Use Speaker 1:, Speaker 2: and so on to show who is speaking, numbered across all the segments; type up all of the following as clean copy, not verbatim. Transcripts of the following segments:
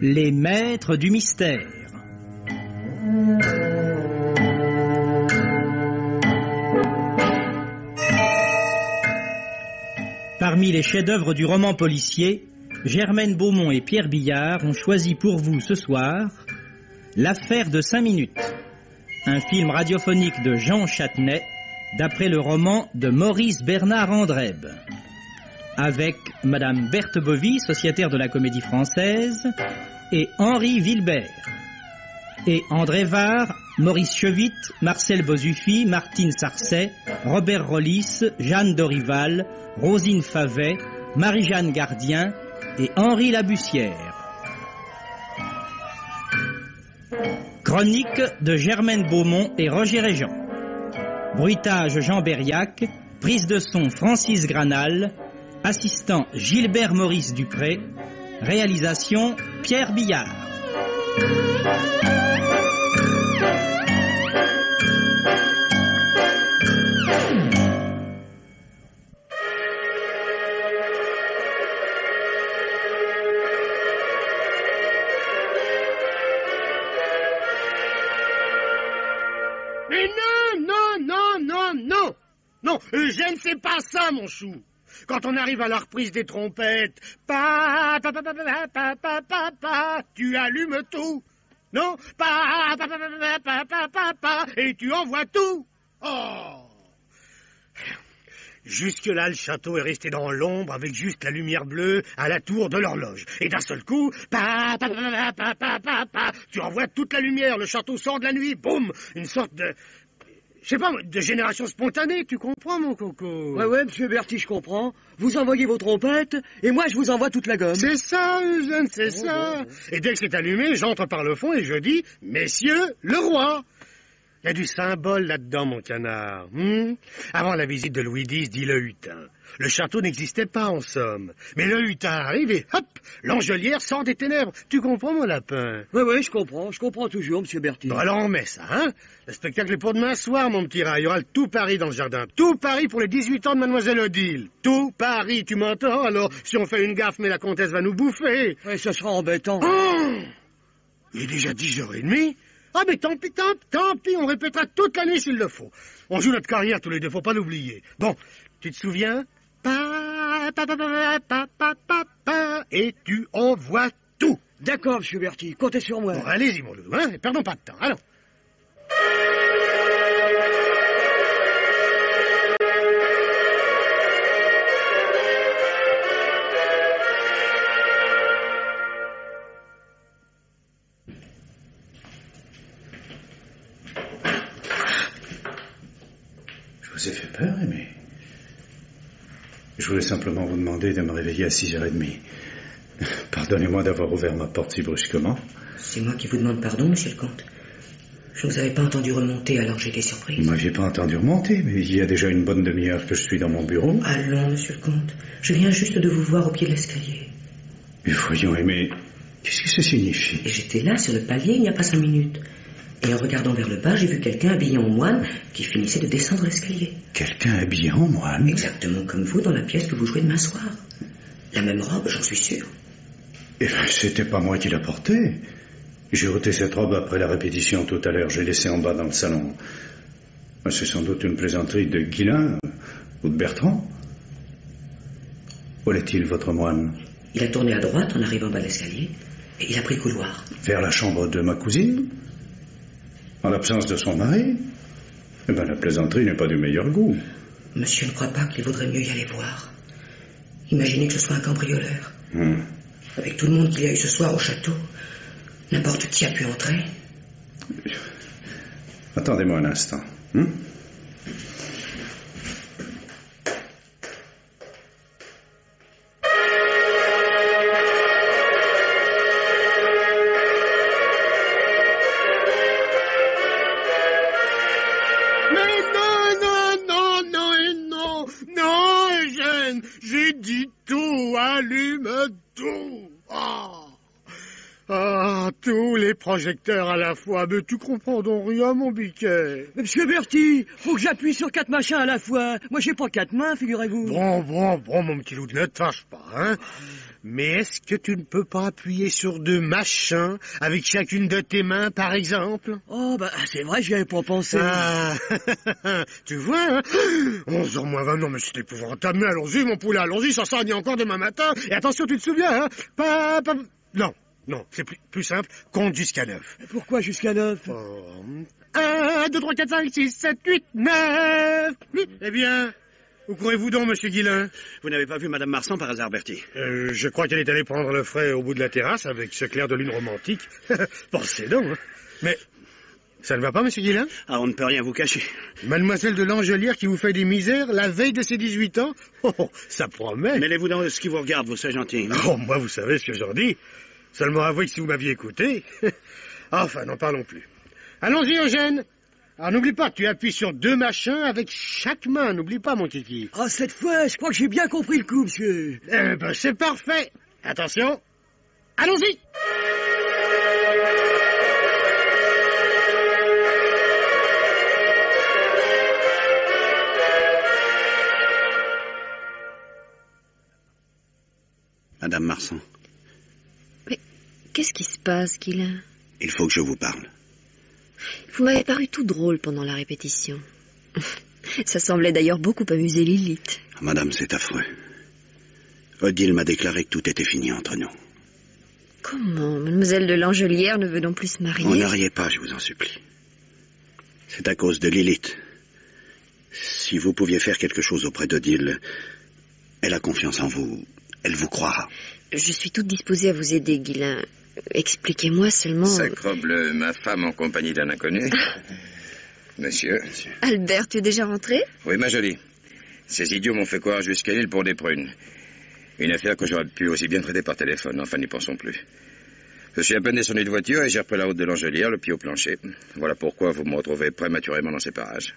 Speaker 1: Les maîtres du mystère. Parmi les chefs-d'œuvre du roman policier, Germaine Beaumont et Pierre Billard ont choisi pour vous ce soir L'affaire de 5 minutes, un film radiophonique de Jean Châtenay d'après le roman de Maurice Bernard Andrèbe, avec Madame Berthe Bovy, sociétaire de la Comédie Française, et Henri Wilbert, et André Var, Maurice Chevitte, Marcel Bozuffi, Martine Sarcey, Robert Rollis, Jeanne Dorival, Rosine Favet, Marie-Jeanne Gardien et Henri Labussière. Chronique de Germaine Beaumont et Roger Régent. Bruitage Jean Berriac, prise de son Francis Granal, assistant Gilbert Maurice Dupré, réalisation Pierre Billard.
Speaker 2: Mais non, Eugène, c'est pas ça, mon chou. Quand on arrive à la reprise des trompettes, tu allumes tout. Non, et tu envoies tout. Oh. Jusque-là, le château est resté dans l'ombre avec juste la lumière bleue à la tour de l'horloge. Et d'un seul coup, tu envoies toute la lumière, le château sort de la nuit, boum, une sorte de... Je sais pas, de génération spontanée, tu comprends, mon coco?
Speaker 3: Ouais, monsieur Berti, je comprends. Vous envoyez vos trompettes, et moi, je vous envoie toute la gomme.
Speaker 2: C'est ça, Eugène, c'est ça. Et dès que c'est allumé, j'entre par le fond et je dis, messieurs, le roi. Il y a du symbole là-dedans, mon canard. Avant la visite de Louis X, dit le hutin. Le château n'existait pas, en somme. Mais le hutin arrive et hop, l'Angelière sort des ténèbres. Tu comprends, mon lapin?
Speaker 3: Ouais, je comprends toujours, monsieur Berti.
Speaker 2: Bon, alors on met ça, hein? Le spectacle est pour demain soir, mon petit rat. Il y aura le tout Paris dans le jardin. Tout Paris pour les 18 ans de Mademoiselle Odile. Tout Paris, tu m'entends? Alors, si on fait une gaffe, mais la comtesse va nous bouffer.
Speaker 3: Ouais, ça sera embêtant.
Speaker 2: Oh, il est déjà 10h30. Ah, mais tant pis, on répétera toute la nuit s'il le faut. On joue notre carrière tous les deux, faut pas l'oublier. Bon, tu te souviens? Et tu envoies tout.
Speaker 3: D'accord, monsieur Berti, comptez sur moi.
Speaker 2: Bon, allez-y, mon loulou, hein, et perdons pas de temps, allons.
Speaker 4: Je vous ai fait peur, Aimé. Je voulais simplement vous demander de me réveiller à 6h30. Pardonnez-moi d'avoir ouvert ma porte si brusquement.
Speaker 5: C'est moi qui vous demande pardon, monsieur le comte. Je ne vous avais pas entendu remonter, alors j'étais surprise.
Speaker 4: Vous m'aviez pas entendu remonter, mais il y a déjà une bonne demi-heure que je suis dans mon bureau.
Speaker 5: Allons, monsieur le comte. Je viens juste de vous voir au pied de l'escalier.
Speaker 4: Mais voyons, Aimé, qu'est-ce que ça signifie?
Speaker 5: Et j'étais là, sur le palier, il n'y a pas 5 minutes. Et en regardant vers le bas, j'ai vu quelqu'un habillé en moine qui finissait de descendre l'escalier.
Speaker 4: Quelqu'un habillé en moine?
Speaker 5: Exactement comme vous dans la pièce que vous jouez demain soir. La même robe, j'en suis sûr.
Speaker 4: Eh bien, c'était pas moi qui la portais. J'ai ôté cette robe après la répétition tout à l'heure. J'ai laissé en bas dans le salon. C'est sans doute une plaisanterie de Guillain ou de Bertrand. Où est-il, votre moine?
Speaker 5: Il a tourné à droite en arrivant bas de l'escalier et il a pris le couloir.
Speaker 4: Vers la chambre de ma cousine? En l'absence de son mari? Eh bien, la plaisanterie n'est pas du meilleur goût.
Speaker 5: Monsieur ne croit pas qu'il vaudrait mieux y aller voir? Imaginez que ce soit un cambrioleur. Avec tout le monde qu'il y a eu ce soir au château, n'importe qui a pu entrer.
Speaker 4: Attendez-moi un instant.
Speaker 2: J'ai dit tout, allume tout. Tous les projecteurs à la fois. Mais tu comprends donc rien, mon biquet.
Speaker 3: Monsieur Berti, faut que j'appuie sur 4 machins à la fois. Moi, j'ai pas 4 mains, figurez-vous.
Speaker 2: Bon, mon petit loup, ne te fâche pas, hein. Mais est-ce que tu ne peux pas appuyer sur 2 machins avec chacune de tes mains, par exemple?
Speaker 3: Oh, bah, c'est vrai, j'y avais pas pensé.
Speaker 2: Ah, tu vois, hein? 11h moins 20, non, mais c'est épouvantable. Mais allons-y, mon poulet, allons-y, ça sera encore demain matin. Et attention, tu te souviens, hein? Non, c'est plus simple, compte jusqu'à 9.
Speaker 3: Pourquoi jusqu'à 9?
Speaker 2: 1, 2, 3, 4, 5, 6, 7, 8, 9. Eh bien, où courez-vous donc, monsieur Guillain?
Speaker 6: Vous n'avez pas vu Madame Marsan par hasard, Bertie?
Speaker 2: Je crois qu'elle est allée prendre le frais au bout de la terrasse avec ce clair de lune romantique. Pensez donc, hein. Mais ça ne va pas, monsieur Guillain?
Speaker 6: Ah, on ne peut rien vous cacher.
Speaker 2: Mademoiselle de Langelière qui vous fait des misères la veille de ses 18 ans? Oh, ça promet.
Speaker 6: Mêlez-vous dans ce qui vous regarde, vous serez gentil.
Speaker 2: Oh, moi, vous savez ce que j'en dis. Seulement avouez que si vous m'aviez écouté... Enfin, n'en parlons plus. Allons-y, Eugène. Alors, n'oublie pas, tu appuies sur 2 machins avec chaque main. N'oublie pas, mon kiki.
Speaker 3: Ah, cette fois, je crois que j'ai bien compris le coup, monsieur.
Speaker 2: Eh ben, c'est parfait. Attention. Allons-y.
Speaker 6: Madame Marsan.
Speaker 7: Mais qu'est-ce qui se passe, Guillain?
Speaker 6: Il faut que je vous parle.
Speaker 7: Vous m'avez paru tout drôle pendant la répétition. Ça semblait d'ailleurs beaucoup amuser Lilith.
Speaker 6: Madame, c'est affreux. Odile m'a déclaré que tout était fini entre nous.
Speaker 7: Comment? Mademoiselle de Langelière ne veut non plus se marier?
Speaker 6: On ne riez pas, je vous en supplie. C'est à cause de Lilith. Si vous pouviez faire quelque chose auprès d'Odile, elle a confiance en vous. Elle vous croira.
Speaker 7: Je suis toute disposée à vous aider, Guillain. Expliquez-moi seulement...
Speaker 8: Sacrebleu, ma femme en compagnie d'un inconnu. Monsieur.
Speaker 7: Albert, tu es déjà rentré?
Speaker 8: Oui, ma jolie. Ces idiots m'ont fait courir jusqu'à l'île pour des prunes. Une affaire que j'aurais pu aussi bien traiter par téléphone. Enfin, n'y pensons plus. Je suis à peine descendu de voiture et j'ai repris la route de Langelière, le pied au plancher. Voilà pourquoi vous me retrouvez prématurément dans ces parages.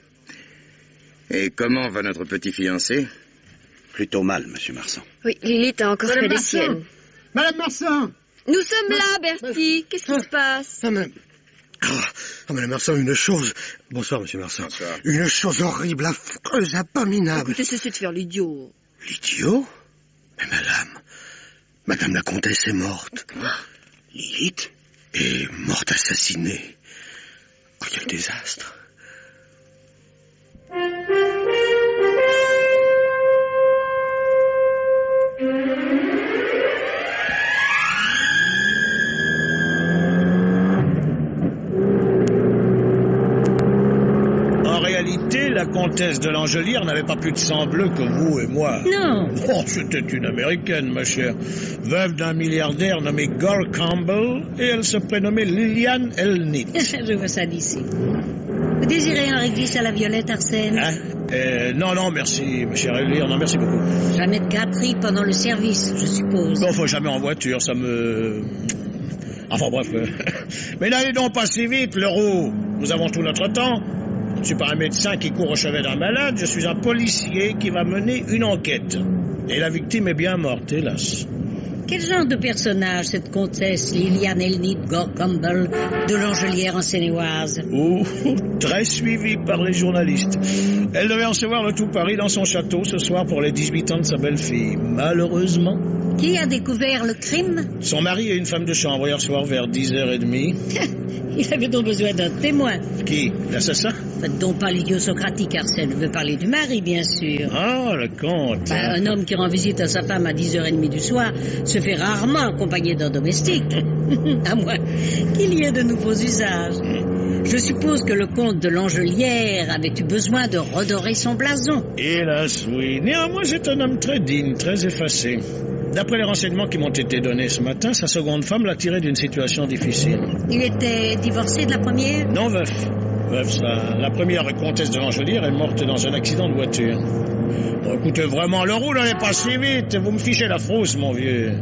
Speaker 8: Et comment va notre petit fiancé?
Speaker 6: Plutôt mal, monsieur Marsan.
Speaker 7: Oui, Lilith a encore fait les siennes.
Speaker 2: Madame Marsan.
Speaker 7: Nous sommes là, Bertie. Qu'est-ce qui se passe?
Speaker 2: Madame Marsan, une chose... Bonsoir, monsieur Marsan.
Speaker 8: Bonsoir.
Speaker 2: Une chose horrible, affreuse, abominable.
Speaker 7: Écoutez, cessez de faire l'idiot.
Speaker 2: L'idiot? Mais madame la comtesse est morte. Lilith est morte assassinée. Oh, quel désastre.
Speaker 9: La comtesse de Langelière n'avait pas plus de sang bleu que vous et moi.
Speaker 10: Non.
Speaker 9: Oh, c'était une Américaine, ma chère. Veuve d'un milliardaire nommé Gore Campbell, et elle se prénommait Liliane Elnit.
Speaker 10: Je vois ça d'ici. Vous désirez un réglisse à la violette, Arsène?
Speaker 9: Non, merci, ma chère Elvire, non, merci beaucoup.
Speaker 10: Jamais de gâterie pendant le service, je suppose.
Speaker 9: Non, faut jamais en voiture, ça me... Enfin bref. Mais n'allez donc pas si vite, Leroux. Nous avons tout notre temps. Je ne suis pas un médecin qui court au chevet d'un malade, je suis un policier qui va mener une enquête. Et la victime est bien morte, hélas.
Speaker 10: Quel genre de personnage, cette comtesse Liliane Elnit Gore Campbell de Langelière en Seine-et-Oise?
Speaker 9: Oh, très suivie par les journalistes. Elle devait recevoir le tout Paris dans son château ce soir pour les 18 ans de sa belle-fille. Malheureusement...
Speaker 10: Qui a découvert le crime?
Speaker 9: Son mari et une femme de chambre hier soir vers 10h30.
Speaker 10: Il avait donc besoin d'un témoin.
Speaker 9: Qui? L'assassin?
Speaker 10: Faites donc pas l'idiot socratique, Arsène. Je veux parler du mari, bien sûr.
Speaker 9: Ah, le comte.
Speaker 10: Un homme qui rend visite à sa femme à 10h30 du soir se fait rarement accompagner d'un domestique. À moins qu'il y ait de nouveaux usages. Je suppose que le comte de Langelière avait eu besoin de redorer son blason.
Speaker 9: Hélas, oui. Néanmoins, c'est un homme très digne, très effacé. D'après les renseignements qui m'ont été donnés ce matin, sa seconde femme l'a tiré d'une situation difficile.
Speaker 10: Il était divorcé de la première?
Speaker 9: Non, veuf. La première comtesse de Langelière est morte dans un accident de voiture. Bon, écoutez, vraiment, Leroux, n'allez pas si vite. Vous me fichez la frousse, mon vieux.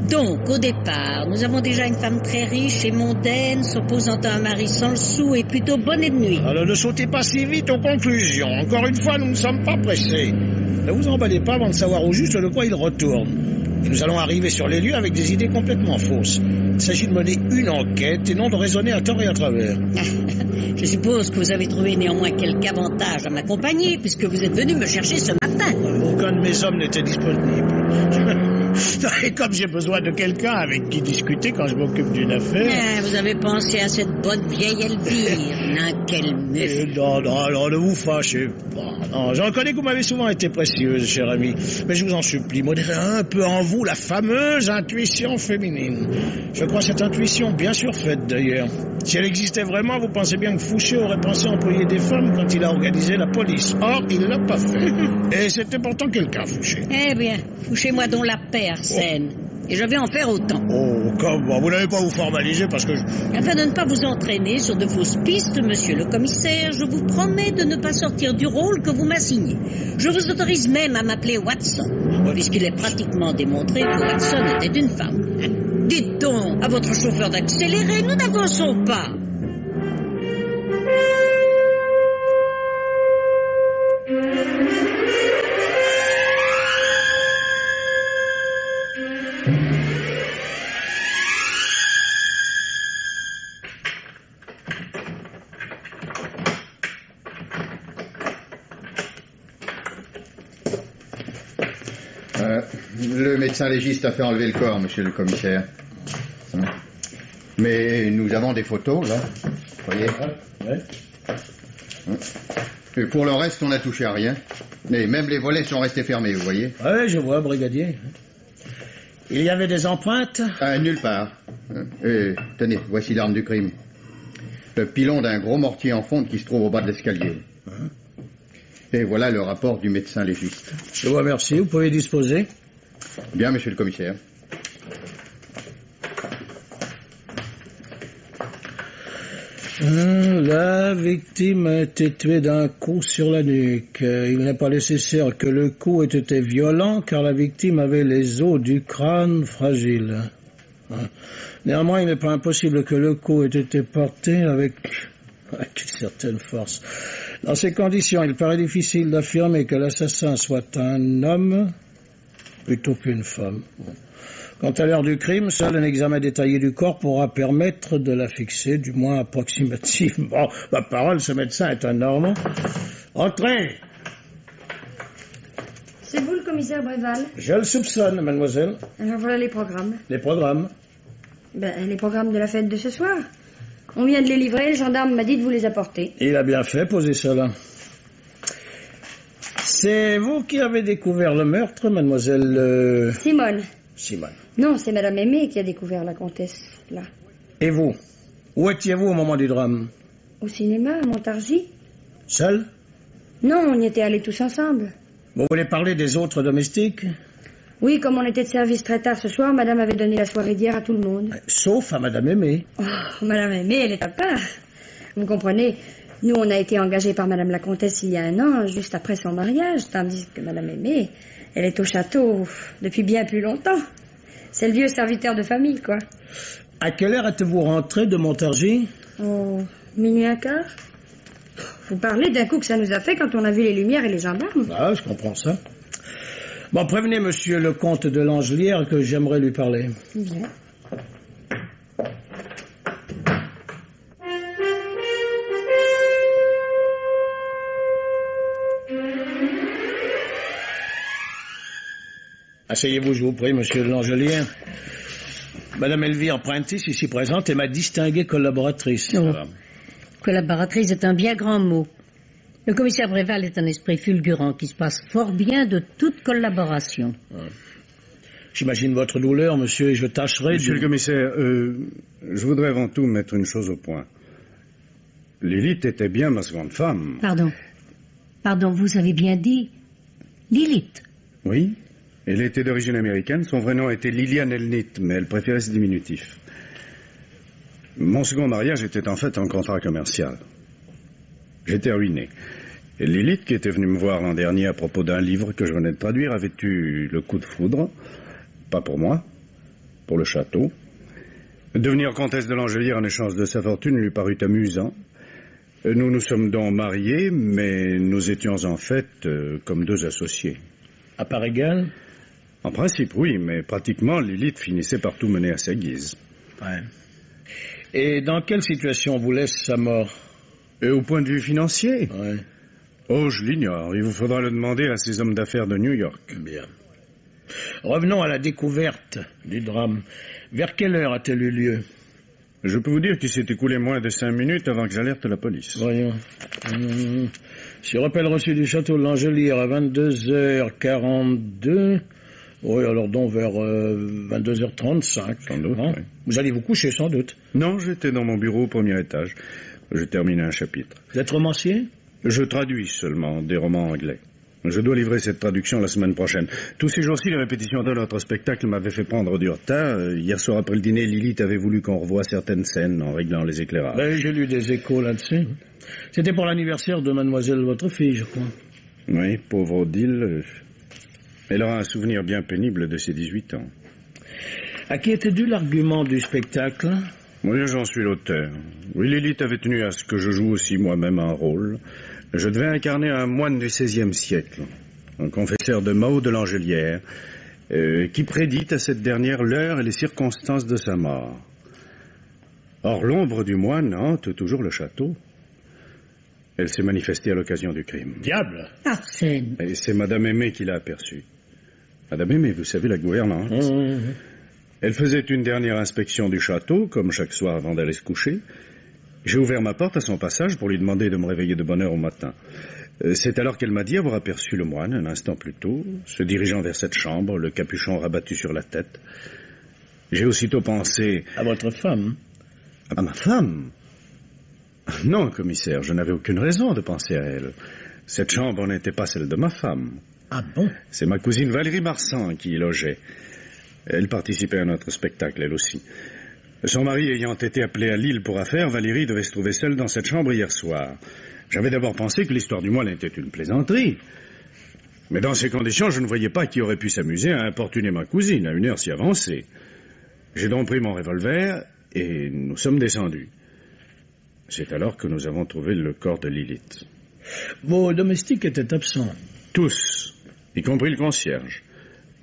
Speaker 10: Donc, au départ, nous avons déjà une femme très riche et mondaine, s'opposant à un mari sans le sou et plutôt bonnet de nuit.
Speaker 9: Alors, ne sautez pas si vite aux conclusions. Encore une fois, nous ne sommes pas pressés. Ne vous emballez pas avant de savoir au juste de quoi il retourne. Et nous allons arriver sur les lieux avec des idées complètement fausses. Il s'agit de mener une enquête et non de raisonner à tort et à travers.
Speaker 10: Je suppose que vous avez trouvé néanmoins quelque avantage à m'accompagner puisque vous êtes venu me chercher ce matin.
Speaker 9: Aucun de mes hommes n'était disponible. Et comme j'ai besoin de quelqu'un avec qui discuter quand je m'occupe d'une affaire...
Speaker 10: Ah, vous avez pensé à cette bonne vieille Elvire. Quelle meuf.
Speaker 9: Non, ne vous fâchez pas. Non, je reconnais que vous m'avez souvent été précieuse, cher ami. Mais je vous en supplie, modérez un peu en vous la fameuse intuition féminine. Je crois cette intuition bien surfaite, d'ailleurs. Si elle existait vraiment, vous pensez bien que Fouché aurait pensé employer des femmes quand il a organisé la police. Or, il l'a pas fait. Et c'était pourtant quelqu'un, Fouché.
Speaker 10: Eh bien, fouchez-moi donc la paix, Arsène. Et je vais en faire autant.
Speaker 9: Oh, comment? Vous n'allez pas vous formaliser parce que
Speaker 10: Afin de ne pas vous entraîner sur de fausses pistes, monsieur le commissaire, je vous promets de ne pas sortir du rôle que vous m'assignez. Je vous autorise même à m'appeler Watson, puisqu'il est pratiquement démontré que Watson était une femme. Dites donc à votre chauffeur d'accélérer, nous n'avançons pas.
Speaker 11: Le médecin légiste a fait enlever le corps, monsieur le commissaire. Mais nous avons des photos, là. Vous voyez?
Speaker 9: Ouais.
Speaker 11: Et pour le reste, on n'a touché à rien. Et même les volets sont restés fermés, vous voyez?
Speaker 9: Oui, je vois, brigadier. Il y avait des empreintes?
Speaker 11: Nulle part. Tenez, voici l'arme du crime. Le pilon d'un gros mortier en fonte qui se trouve au bas de l'escalier. Et voilà le rapport du médecin légiste.
Speaker 9: Je vous remercie, vous pouvez disposer.
Speaker 11: Bien, monsieur le commissaire.
Speaker 9: La victime a été tuée d'un coup sur la nuque. Il n'est pas nécessaire que le coup ait été violent, car la victime avait les os du crâne fragiles. Néanmoins, il n'est pas impossible que le coup ait été porté avec une certaine force. Dans ces conditions, il paraît difficile d'affirmer que l'assassin soit un homme plutôt qu'une femme. Quant à l'heure du crime, seul un examen détaillé du corps pourra permettre de la fixer, du moins approximativement. Ma parole, ce médecin est un Normand. Entrez!
Speaker 12: C'est vous le commissaire Bréval?
Speaker 9: Je le soupçonne, mademoiselle.
Speaker 12: Alors voilà les programmes.
Speaker 9: Les programmes?
Speaker 12: Les programmes de la fête de ce soir. On vient de les livrer, le gendarme m'a dit de vous les apporter.
Speaker 9: Il a bien fait, posez cela. C'est vous qui avez découvert le meurtre, mademoiselle...
Speaker 12: Simone.
Speaker 9: Simone.
Speaker 12: Non, c'est madame Aimée qui a découvert la comtesse, là.
Speaker 9: Et vous? Où étiez-vous au moment du drame?
Speaker 12: Au cinéma, à Montargis.
Speaker 9: Seul?
Speaker 12: Non, on y était allés tous ensemble.
Speaker 9: Vous voulez parler des autres domestiques?
Speaker 12: Oui, comme on était de service très tard ce soir, madame avait donné la soirée d'hier à tout le monde.
Speaker 9: Sauf à madame Aimée.
Speaker 12: Oh, madame Aimée, elle est à part. Vous comprenez, nous, on a été engagés par madame la comtesse il y a 1 an, juste après son mariage, tandis que madame Aimée, elle est au château depuis bien plus longtemps. C'est le vieux serviteur de famille, quoi.
Speaker 9: À quelle heure êtes-vous rentré de Montargis?
Speaker 12: Oh, 00:15. Vous parlez d'un coup que ça nous a fait quand on a vu les lumières et les gendarmes.
Speaker 9: Ah, je comprends ça. Bon, prévenez monsieur le comte de l'Angelière que j'aimerais lui parler.
Speaker 12: Bien.
Speaker 9: Asseyez-vous, je vous prie, monsieur de l'Angelière. Madame Elvire Prentice, ici présente, est ma distinguée collaboratrice.
Speaker 10: Oh. Collaboratrice est un bien grand mot. Le commissaire Bréval est un esprit fulgurant qui se passe fort bien de toute collaboration.
Speaker 9: J'imagine votre douleur, monsieur, et je tâcherai...
Speaker 4: Monsieur le commissaire, je voudrais avant tout mettre une chose au point. Lilith était bien ma seconde femme.
Speaker 10: Pardon, vous avez bien dit Lilith.
Speaker 4: Oui, elle était d'origine américaine. Son vrai nom était Liliane Elnit, mais elle préférait ce diminutif. Mon second mariage était en fait un contrat commercial. J'étais ruiné. Et Lilith, qui était venue me voir l'an dernier à propos d'un livre que je venais de traduire, avait eu le coup de foudre. Pas pour moi, pour le château. Devenir comtesse de l'Angelière en échange de sa fortune lui parut amusant. Nous nous sommes donc mariés, mais nous étions en fait comme 2 associés.
Speaker 9: À part égale?
Speaker 4: En principe, oui, mais pratiquement, Lilith finissait par tout mener à sa guise.
Speaker 9: Ouais. Et dans quelle situation vous laisse sa mort?
Speaker 4: Et au point de vue financier?
Speaker 9: Ouais.
Speaker 4: Oh, je l'ignore. Il vous faudra le demander à ces hommes d'affaires de New York.
Speaker 9: Bien. Revenons à la découverte du drame. Vers quelle heure a-t-elle eu lieu?
Speaker 4: Je peux vous dire qu'il s'est écoulé moins de 5 minutes avant que j'alerte la police.
Speaker 9: Voyons. Si rappel reçu du château de l'Angelière à 22h42... Oui, alors donc vers 22h35.
Speaker 4: Sans doute,
Speaker 9: hein?
Speaker 4: Oui.
Speaker 9: Vous allez vous coucher, sans doute.
Speaker 4: Non, j'étais dans mon bureau au premier étage. Je terminais un chapitre.
Speaker 9: Vous êtes romancier?
Speaker 4: Je traduis seulement des romans anglais. Je dois livrer cette traduction la semaine prochaine. Tous ces jours-ci, les répétitions de notre spectacle m'avaient fait prendre du retard. Hier soir après le dîner, Lilith avait voulu qu'on revoie certaines scènes en réglant les éclairages.
Speaker 9: Ben, j'ai lu des échos là-dessus. C'était pour l'anniversaire de mademoiselle votre fille, je crois.
Speaker 4: Oui, pauvre Odile. Elle aura un souvenir bien pénible de ses 18 ans.
Speaker 9: À qui était dû l'argument du spectacle?
Speaker 4: Oui, j'en suis l'auteur. Oui, Lilith avait tenu à ce que je joue aussi moi-même un rôle. Je devais incarner un moine du XVIe siècle, un confesseur de Mao de l'Angelière, qui prédit à cette dernière l'heure et les circonstances de sa mort. Or, l'ombre du moine hante toujours le château. Elle s'est manifestée à l'occasion du crime.
Speaker 9: Diable!
Speaker 10: Arsène!
Speaker 4: Et c'est Madame Aimée qui l'a aperçue. Madame Aimée, vous savez, la gouvernante. Elle faisait une dernière inspection du château, comme chaque soir avant d'aller se coucher. J'ai ouvert ma porte à son passage pour lui demander de me réveiller de bonne heure au matin. C'est alors qu'elle m'a dit avoir aperçu le moine, un instant plus tôt, se dirigeant vers cette chambre, le capuchon rabattu sur la tête. J'ai aussitôt pensé...
Speaker 9: À votre femme?
Speaker 4: À ma femme? Non, commissaire, je n'avais aucune raison de penser à elle. Cette chambre n'était pas celle de ma femme.
Speaker 9: Ah bon?
Speaker 4: C'est ma cousine Valérie Marsan qui y logeait. Elle participait à notre spectacle, elle aussi. Son mari ayant été appelé à Lille pour affaires, Valérie devait se trouver seule dans cette chambre hier soir. J'avais d'abord pensé que l'histoire du moine était une plaisanterie. Mais dans ces conditions, je ne voyais pas qui aurait pu s'amuser à importuner ma cousine à une heure si avancée. J'ai donc pris mon revolver et nous sommes descendus. C'est alors que nous avons trouvé le corps de Lilith.
Speaker 9: Vos domestiques étaient absents?
Speaker 4: Tous, y compris le concierge.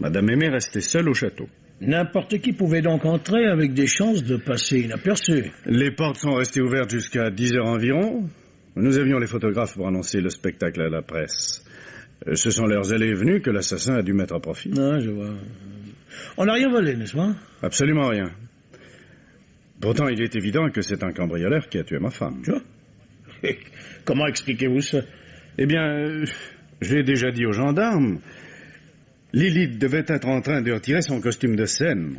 Speaker 4: Madame Aimée restait seule au château.
Speaker 9: N'importe qui pouvait donc entrer avec des chances de passer inaperçu.
Speaker 4: Les portes sont restées ouvertes jusqu'à 10 heures environ. Nous avions les photographes pour annoncer le spectacle à la presse. Ce sont leurs allées et venues que l'assassin a dû mettre à profit.
Speaker 9: Ah, je vois. On n'a rien volé, n'est-ce pas?
Speaker 4: Absolument rien. Pourtant, il est évident que c'est un cambrioleur qui a tué ma femme.
Speaker 9: Comment expliquez-vous ça?
Speaker 4: Eh bien, je l'ai déjà dit aux gendarmes. Lilith devait être en train de retirer son costume de scène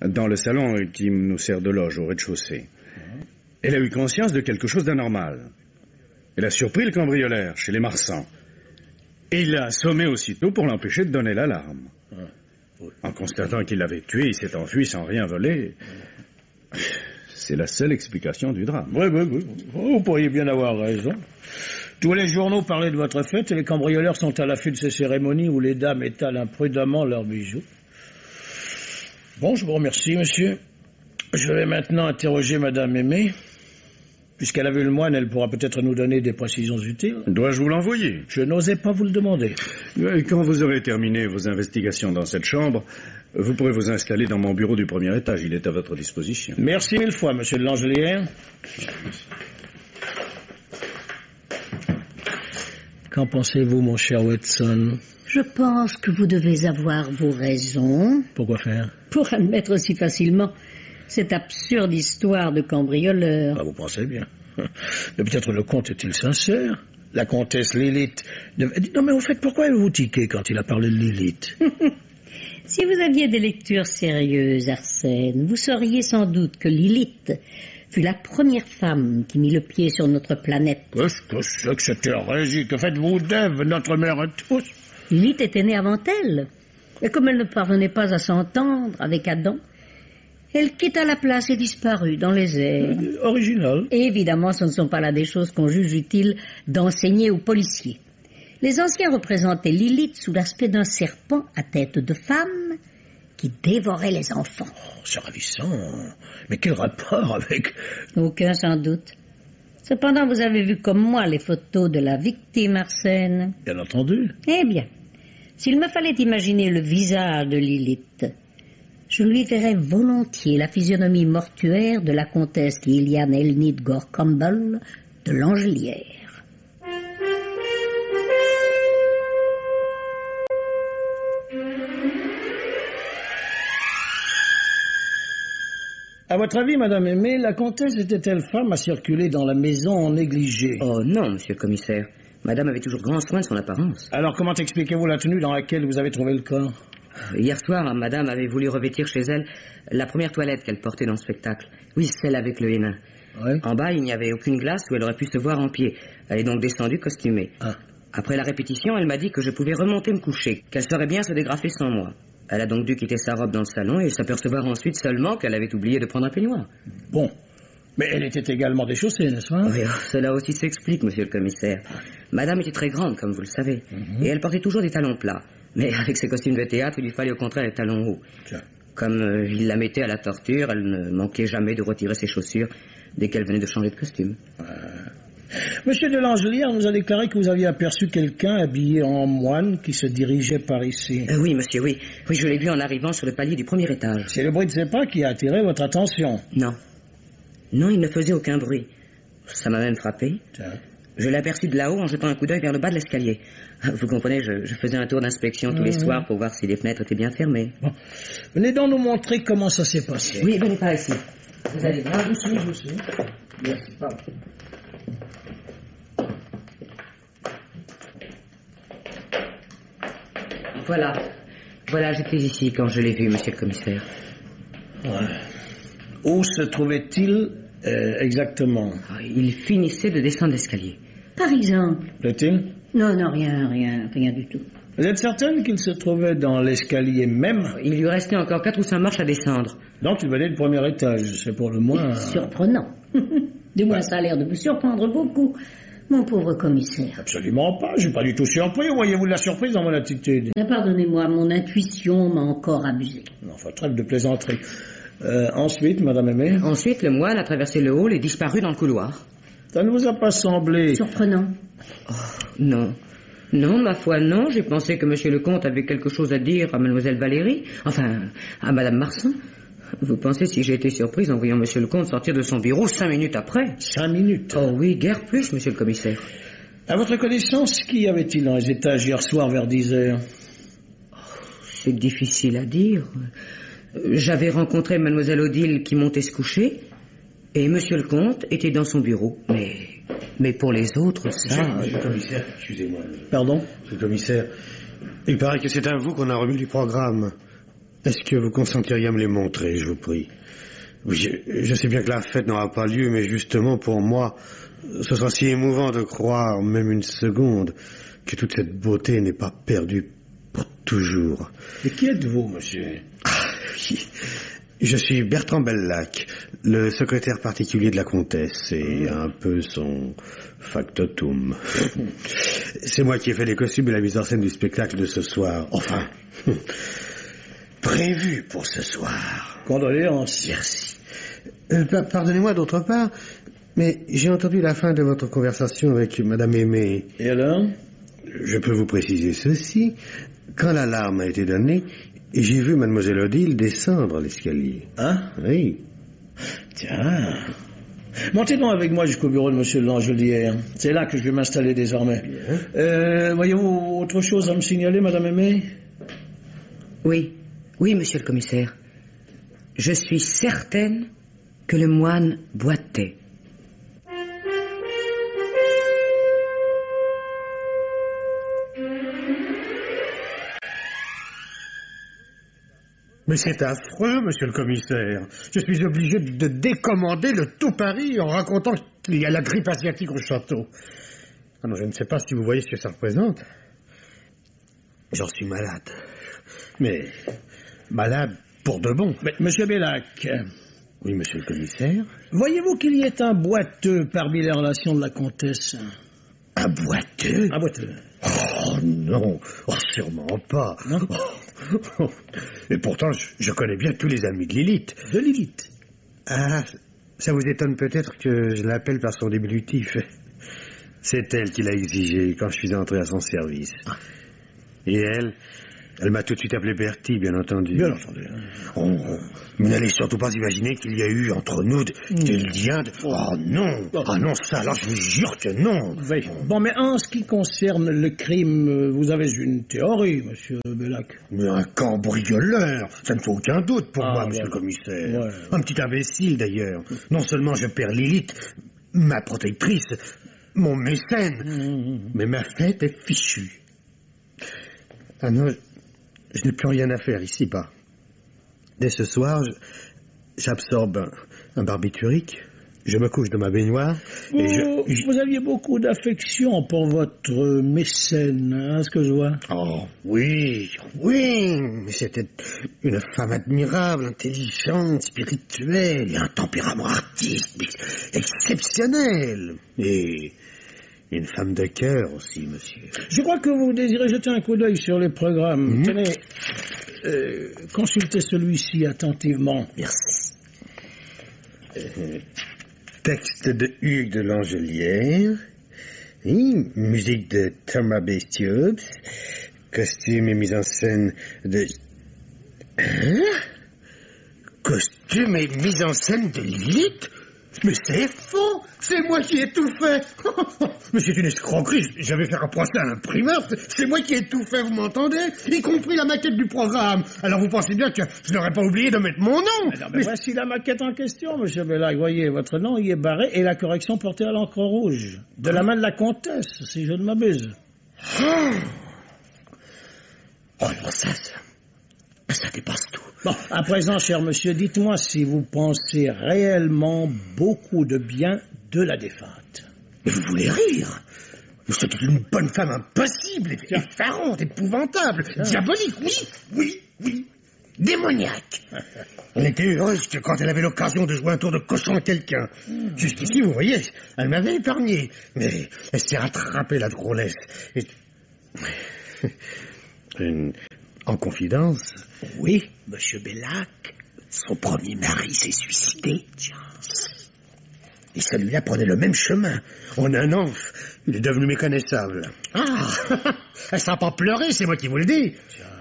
Speaker 4: dans le salon qui nous sert de loge au rez-de-chaussée. Elle a eu conscience de quelque chose d'anormal. Elle a surpris le cambrioleur chez les Marsans. Et il l'a assommé aussitôt pour l'empêcher de donner l'alarme. En constatant qu'il l'avait tué, il s'est enfui sans rien voler. C'est la seule explication du drame.
Speaker 9: Oui. Vous pourriez bien avoir raison. Tous les journaux parlaient de votre fête et les cambrioleurs sont à l'affût de ces cérémonies où les dames étalent imprudemment leurs bijoux. Bon, je vous remercie, monsieur. Je vais maintenant interroger Madame Aimée. Puisqu'elle a vu le moine, elle pourra peut-être nous donner des précisions utiles.
Speaker 4: Dois-je vous l'envoyer?
Speaker 9: Je n'osais pas vous le demander.
Speaker 4: Quand vous aurez terminé vos investigations dans cette chambre, vous pourrez vous installer dans mon bureau du premier étage. Il est à votre disposition.
Speaker 9: Merci mille fois, monsieur de l'Angelière. Qu'en pensez-vous, mon cher Watson?
Speaker 10: Je pense que vous devez avoir vos raisons.
Speaker 9: Pourquoi faire?
Speaker 10: Pour admettre aussi facilement cette absurde histoire de cambrioleur.
Speaker 9: Ah, vous pensez bien. Mais peut-être le comte est-il sincère? La comtesse Lilith... Non, mais au fait, pourquoi avez-vous tiqué quand il a parlé de Lilith?
Speaker 10: Si vous aviez des lectures sérieuses, Arsène, vous sauriez sans doute que Lilith fut la première femme qui mit le pied sur notre planète.
Speaker 9: Qu'est-ce que c'est que cette hérésie? Que faites-vous d'Ève, notre mère et tous?
Speaker 10: Lilith était née avant elle. Et comme elle ne parvenait pas à s'entendre avec Adam, elle quitta la place et disparut dans les airs.
Speaker 9: Original.
Speaker 10: Et évidemment, ce ne sont pas là des choses qu'on juge utile d'enseigner aux policiers. Les anciens représentaient Lilith sous l'aspect d'un serpent à tête de femme qui dévorait les enfants.
Speaker 9: Oh, c'est ravissant. Mais quel rapport avec...
Speaker 10: Aucun, sans doute. Cependant, vous avez vu comme moi les photos de la victime, Arsène.
Speaker 9: Bien entendu.
Speaker 10: Eh bien, s'il me fallait imaginer le visage de Lilith, je lui verrais volontiers la physionomie mortuaire de la comtesse Liliane Elnith Gore Campbell de l'Angelière.
Speaker 9: À votre avis, Madame Aimée, la comtesse était-elle femme à circuler dans la maison en négligé?
Speaker 5: Oh non, monsieur le commissaire. Madame avait toujours grand soin de son apparence.
Speaker 9: Alors comment expliquez-vous la tenue dans laquelle vous avez trouvé le corps?
Speaker 5: Hier soir, Madame avait voulu revêtir chez elle la première toilette qu'elle portait dans le spectacle. Oui, celle avec le hénin.
Speaker 9: Ouais.
Speaker 5: En bas, il n'y avait aucune glace où elle aurait pu se voir en pied. Elle est donc descendue costumée.
Speaker 9: Ah.
Speaker 5: Après la répétition, elle m'a dit que je pouvais remonter me coucher, qu'elle saurait bien se dégrafer sans moi. Elle a donc dû quitter sa robe dans le salon et s'apercevoir ensuite seulement qu'elle avait oublié de prendre un peignoir.
Speaker 9: Bon. Mais elle était également déchaussée, n'est-ce pas?
Speaker 5: Oui, cela aussi s'explique, monsieur le commissaire. Madame était très grande, comme vous le savez, et elle portait toujours des talons plats. Mais avec ses costumes de théâtre, il lui fallait au contraire les talons hauts.
Speaker 9: Tiens.
Speaker 5: Comme il la mettait à la torture, elle ne manquait jamais de retirer ses chaussures dès qu'elle venait de changer de costume.
Speaker 9: Monsieur de Langelière nous a déclaré que vous aviez aperçu quelqu'un habillé en moine qui se dirigeait par ici.
Speaker 5: Oui, monsieur, oui. Oui, je l'ai vu en arrivant sur le palier du premier étage.
Speaker 9: C'est le bruit de ses pas qui a attiré votre attention.
Speaker 5: Non. Non, il ne faisait aucun bruit. Ça m'a même frappé.
Speaker 9: Tiens.
Speaker 5: Je l'ai aperçu de là-haut en jetant un coup d'œil vers le bas de l'escalier. Vous comprenez, je faisais un tour d'inspection tous les soirs pour voir si les fenêtres étaient bien fermées.
Speaker 9: Bon. Venez donc nous montrer comment ça s'est passé.
Speaker 5: Oui, venez par ici. Vous allez voir.
Speaker 9: Je vous suis. Merci. Pardon.
Speaker 5: Voilà, j'étais ici quand je l'ai vu, monsieur le commissaire.
Speaker 9: Ouais. Où se trouvait-il exactement?
Speaker 5: Il finissait de descendre l'escalier.
Speaker 10: Par exemple?
Speaker 9: Plaît-il?
Speaker 10: Non, rien du tout.
Speaker 9: Vous êtes certaine qu'il se trouvait dans l'escalier même?
Speaker 5: Il lui restait encore 4 ou 5 marches à descendre.
Speaker 9: Donc il venait du premier étage, c'est pour le moins...
Speaker 10: Surprenant. Du moins, ça a l'air de vous surprendre beaucoup, mon pauvre commissaire.
Speaker 9: Absolument pas, je suis pas du tout surpris. Voyez-vous de la surprise dans mon attitude?
Speaker 10: Pardonnez-moi, mon intuition m'a encore abusé.
Speaker 9: Enfin, trêve de plaisanterie. Ensuite, Madame Aimée?
Speaker 5: Ensuite, le moine a traversé le hall et disparu dans le couloir.
Speaker 9: Ça ne vous a pas semblé...
Speaker 10: Surprenant?
Speaker 5: Oh, non. Non, ma foi, non. J'ai pensé que monsieur le comte avait quelque chose à dire à mademoiselle Valérie. Enfin, à madame Marsan. Vous pensez si j'ai été surprise en voyant monsieur le comte sortir de son bureau 5 minutes après?
Speaker 9: 5 minutes?
Speaker 5: Oh oui, guère plus, monsieur le commissaire.
Speaker 9: À votre connaissance, qui avait-il dans les étages hier soir vers 10 heures?
Speaker 5: C'est difficile à dire. J'avais rencontré mademoiselle Odile qui montait se coucher, et monsieur le comte était dans son bureau. Mais pour les autres, ça...
Speaker 2: Monsieur le commissaire, excusez-moi.
Speaker 9: Pardon?
Speaker 2: Monsieur le commissaire, il paraît que c'est à vous qu'on a remis du programme. Est-ce que vous consentiriez à me les montrer, je vous prie? Oui, je sais bien que la fête n'aura pas lieu, mais justement, pour moi, ce sera si émouvant de croire, même une seconde, que toute cette beauté n'est pas perdue pour toujours.
Speaker 9: Et qui êtes-vous, monsieur?
Speaker 2: Oui. Je suis Bertrand Bellac, le secrétaire particulier de la comtesse et un peu son factotum. C'est moi qui ai fait les costumes et la mise en scène du spectacle de ce soir. Enfin, prévu pour ce soir.
Speaker 9: Condoléances.
Speaker 2: Merci. Pardonnez-moi d'autre part, mais j'ai entendu la fin de votre conversation avec Madame Aimée.
Speaker 9: Et alors?
Speaker 2: Je peux vous préciser ceci. Quand l'alarme a été donnée, j'ai vu mademoiselle Odile descendre l'escalier.
Speaker 9: Hein?
Speaker 2: Oui.
Speaker 9: Tiens. Montez donc avec moi jusqu'au bureau de monsieur de Langelière. C'est là que je vais m'installer désormais. Voyez-vous autre chose à me signaler, Madame Aimée?
Speaker 5: Oui, monsieur le commissaire. Je suis certaine que le moine boitait.
Speaker 2: Mais c'est affreux, monsieur le commissaire. Je suis obligé de décommander le tout Paris en racontant qu'il y a la grippe asiatique au château. Ah non, je ne sais pas si vous voyez ce que ça représente. J'en suis malade. Mais malade pour de bon.
Speaker 9: Mais, monsieur Bellac.
Speaker 2: Oui, monsieur le commissaire.
Speaker 9: Voyez-vous qu'il y ait un boiteux parmi les relations de la comtesse?
Speaker 2: Un boiteux?
Speaker 9: Un boiteux.
Speaker 2: Oh non, sûrement pas.
Speaker 9: Non.
Speaker 2: Et pourtant, je connais bien tous les amis de Lilith.
Speaker 9: De Lilith?
Speaker 2: Ah, ça vous étonne peut-être que je l'appelle par son diminutif. C'est elle qui l'a exigé quand je suis entré à son service. Et elle, Elle m'a tout de suite appelé Bertie, bien entendu.
Speaker 9: Bien entendu.
Speaker 2: Mais n'allez surtout pas imaginer qu'il y a eu entre nous des liens de... Oh non. Ah non, ça, alors je vous jure que non.
Speaker 9: Oui. Bon, mais en ce qui concerne le crime, vous avez une théorie, monsieur Bellac.
Speaker 2: Mais un cambrioleur, ça ne fait aucun doute pour moi, monsieur le commissaire.
Speaker 9: Ouais.
Speaker 2: Un petit imbécile, d'ailleurs. Non seulement je perds Lilith, ma protectrice, mon mécène, mais ma fête est fichue. Ah non, je n'ai plus rien à faire ici-bas. Dès ce soir, j'absorbe un barbiturique, je me couche dans ma baignoire, et
Speaker 9: Vous aviez beaucoup d'affection pour votre mécène, hein, ce que je vois.
Speaker 2: Oh, oui, mais c'était une femme admirable, intelligente, spirituelle, et un tempérament artistique exceptionnel. Et une femme de cœur aussi, monsieur.
Speaker 9: Je crois que vous désirez jeter un coup d'œil sur les programmes. Tenez, consultez celui-ci attentivement.
Speaker 2: Merci. Texte de Hugues de Langelière, musique de Thomas Bestiaux, costume et mise en scène de... Hein? Costume et mise en scène de Lilith? Mais c'est faux! C'est moi qui ai tout fait! Mais c'est une escroquerie! Je vais faire un procès à l'imprimeur! C'est moi qui ai tout fait, vous m'entendez? Y compris la maquette du programme! Alors vous pensez bien que je n'aurais pas oublié de mettre mon nom!
Speaker 9: Mais voici la maquette en question, monsieur Bellac. Voyez, votre nom y est barré et la correction portée à l'encre rouge. De la main de la comtesse, si je ne m'abuse.
Speaker 2: Oh non, ça dépasse tout.
Speaker 9: Bon, à présent, cher monsieur, dites-moi si vous pensez réellement beaucoup de bien de la défunte.
Speaker 2: Mais vous voulez rire? C'était une bonne femme impossible, effarante, épouvantable, diabolique, oui, démoniaque. Elle était heureuse que quand elle avait l'occasion de jouer un tour de cochon à quelqu'un. Jusqu'ici, vous voyez, elle m'avait épargné, mais elle s'est rattrapée, la drôlesse. En confidence, oui, monsieur Bellac, son premier mari s'est suicidé. Et celui-là prenait le même chemin. En un an, il est devenu méconnaissable. Ah, elle s'en a pas pleuré, c'est moi qui vous le dis.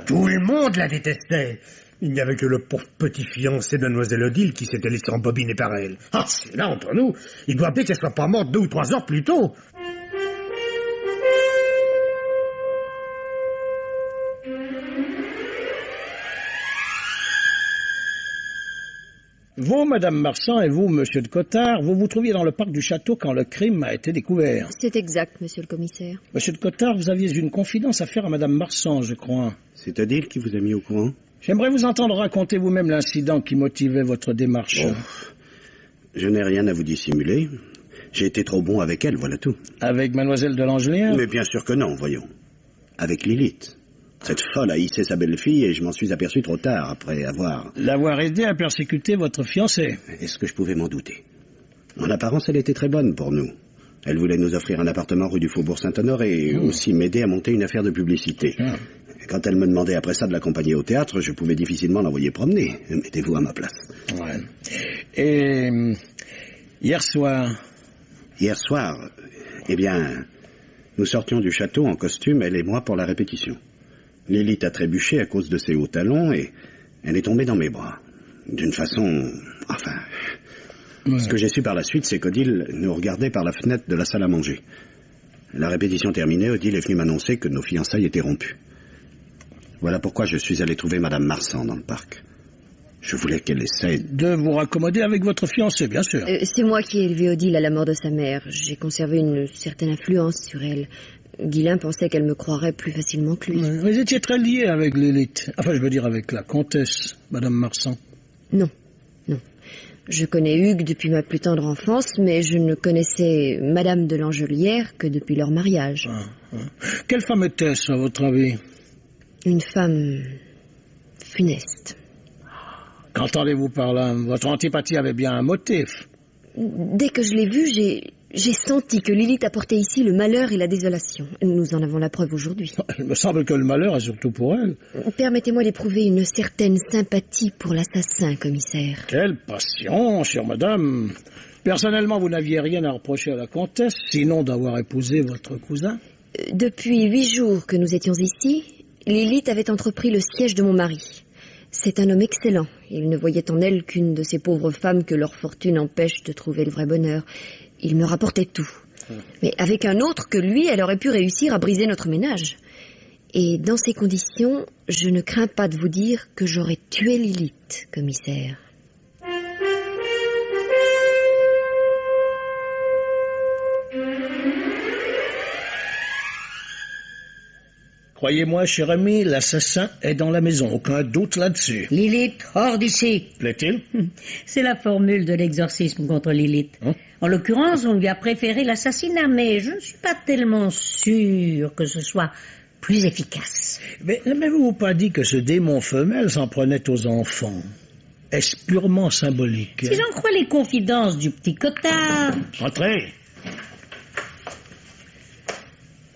Speaker 2: Tout le monde la détestait. Il n'y avait que le pauvre petit fiancé de Mademoiselle Odile qui s'était laissé embobiner par elle. Ah, c'est là, entre nous, il doit bien qu'elle soit pas morte 2 ou 3 heures plus tôt.
Speaker 9: Vous, madame Marsan, et vous, monsieur de Cottard, vous vous trouviez dans le parc du château quand le crime a été découvert.
Speaker 7: C'est exact, monsieur le commissaire.
Speaker 9: Monsieur de Cottard, vous aviez une confidence à faire à madame Marsan, je crois.
Speaker 6: C'est Odile qui vous a mis au courant?
Speaker 9: J'aimerais vous entendre raconter vous-même l'incident qui motivait votre démarche.
Speaker 6: Oh, je n'ai rien à vous dissimuler. J'ai été trop bon avec elle, voilà tout.
Speaker 9: Avec mademoiselle de Langelière?
Speaker 6: Mais bien sûr que non, voyons. Avec Lilith. Cette folle a hissé sa belle-fille et je m'en suis aperçu trop tard, après avoir...
Speaker 9: L'avoir aidé à persécuter votre fiancé.
Speaker 6: Est-ce que je pouvais m'en douter? En apparence, elle était très bonne pour nous. Elle voulait nous offrir un appartement rue du Faubourg Saint-Honoré et aussi m'aider à monter une affaire de publicité. Et quand elle me demandait après ça de l'accompagner au théâtre, je pouvais difficilement l'envoyer promener. Mettez-vous à ma place.
Speaker 9: Ouais. Et... hier soir...
Speaker 6: Hier soir, eh bien, nous sortions du château en costume, elle et moi, pour la répétition. Lilith a trébuché à cause de ses hauts talons et elle est tombée dans mes bras. D'une façon... enfin... Ouais. Ce que j'ai su par la suite, c'est qu'Odile nous regardait par la fenêtre de la salle à manger. La répétition terminée, Odile est venue m'annoncer que nos fiançailles étaient rompues. Voilà pourquoi je suis allé trouver madame Marsan dans le parc. Je voulais qu'elle essaie...
Speaker 9: de vous raccommoder avec votre fiancé, bien sûr.
Speaker 7: C'est moi qui ai élevé Odile à la mort de sa mère. J'ai conservé une certaine influence sur elle. Guylain pensait qu'elle me croirait plus facilement que lui.
Speaker 9: Vous étiez très lié avec Lilith. Enfin, je veux dire avec la comtesse, madame Marsan.
Speaker 7: Non. Je connais Hugues depuis ma plus tendre enfance, mais je ne connaissais madame de Langelière que depuis leur mariage.
Speaker 9: Quelle femme était-ce, à votre avis?
Speaker 7: Une femme... funeste.
Speaker 9: Qu'entendez-vous par là? Votre antipathie avait bien un motif.
Speaker 7: Dès que je l'ai vue, j'ai senti que Lilith apportait ici le malheur et la désolation. Nous en avons la preuve aujourd'hui.
Speaker 9: Il me semble que le malheur est surtout pour elle.
Speaker 7: Permettez-moi d'éprouver une certaine sympathie pour l'assassin, commissaire.
Speaker 9: Quelle passion, chère madame. Personnellement, vous n'aviez rien à reprocher à la comtesse, sinon d'avoir épousé votre cousin.
Speaker 7: Depuis 8 jours que nous étions ici, Lilith avait entrepris le siège de mon mari. C'est un homme excellent. Il ne voyait en elle qu'une de ces pauvres femmes que leur fortune empêche de trouver le vrai bonheur. Il me rapportait tout. Mais avec un autre que lui, elle aurait pu réussir à briser notre ménage. Et dans ces conditions, je ne crains pas de vous dire que j'aurais tué Lilith, commissaire.
Speaker 9: Croyez-moi, cher ami, l'assassin est dans la maison, aucun doute là-dessus.
Speaker 10: Lilith, hors d'ici.
Speaker 9: Plaît-il?
Speaker 10: C'est la formule de l'exorcisme contre Lilith. En l'occurrence, on lui a préféré l'assassinat, mais je ne suis pas tellement sûr que ce soit plus efficace.
Speaker 9: Mais n'avez-vous pas dit que ce démon femelle s'en prenait aux enfants? Est-ce purement symbolique?
Speaker 10: Si j'en crois les confidences du petit Cottard...
Speaker 9: Entrez.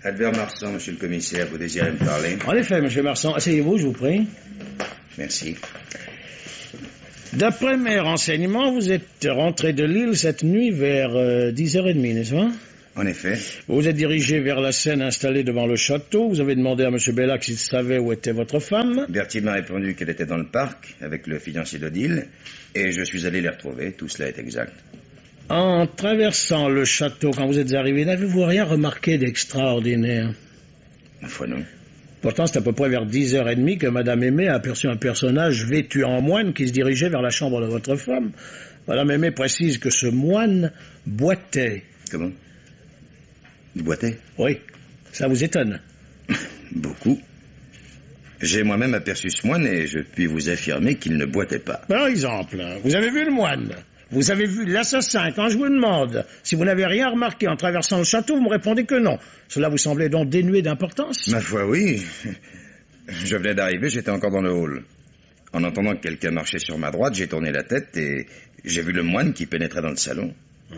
Speaker 8: Albert Marsan, monsieur le commissaire, vous désirez me parler?
Speaker 9: En effet, monsieur Marsan, asseyez-vous, je vous prie.
Speaker 8: Merci.
Speaker 9: D'après mes renseignements, vous êtes rentré de Lille cette nuit vers 10h30, n'est-ce pas?
Speaker 8: En effet.
Speaker 9: Vous vous êtes dirigé vers la scène installée devant le château. Vous avez demandé à M. Bellac s'il savait où était votre femme.
Speaker 8: Berthier m'a répondu qu'elle était dans le parc avec le fiancé d'Odile, et je suis allé les retrouver. Tout cela est exact.
Speaker 9: En traversant le château, quand vous êtes arrivé, n'avez-vous rien remarqué d'extraordinaire?
Speaker 8: Ma foi, non.
Speaker 9: Pourtant, c'est à peu près vers 10h30 que Madame Aimée a aperçu un personnage vêtu en moine qui se dirigeait vers la chambre de votre femme. Madame Aimée précise que ce moine boitait.
Speaker 8: Comment? Il boitait?
Speaker 9: Oui. Ça vous étonne?
Speaker 8: Beaucoup. J'ai moi-même aperçu ce moine et je puis vous affirmer qu'il ne boitait pas.
Speaker 9: Par exemple, vous avez vu le moine? Vous avez vu l'assassin? Quand je vous demande si vous n'avez rien remarqué en traversant le château, vous me répondez que non. Cela vous semblait donc dénué d'importance?
Speaker 8: Ma foi, oui. Je venais d'arriver, j'étais encore dans le hall. En entendant que quelqu'un marchait sur ma droite, j'ai tourné la tête et j'ai vu le moine qui pénétrait dans le salon.
Speaker 9: Ouais.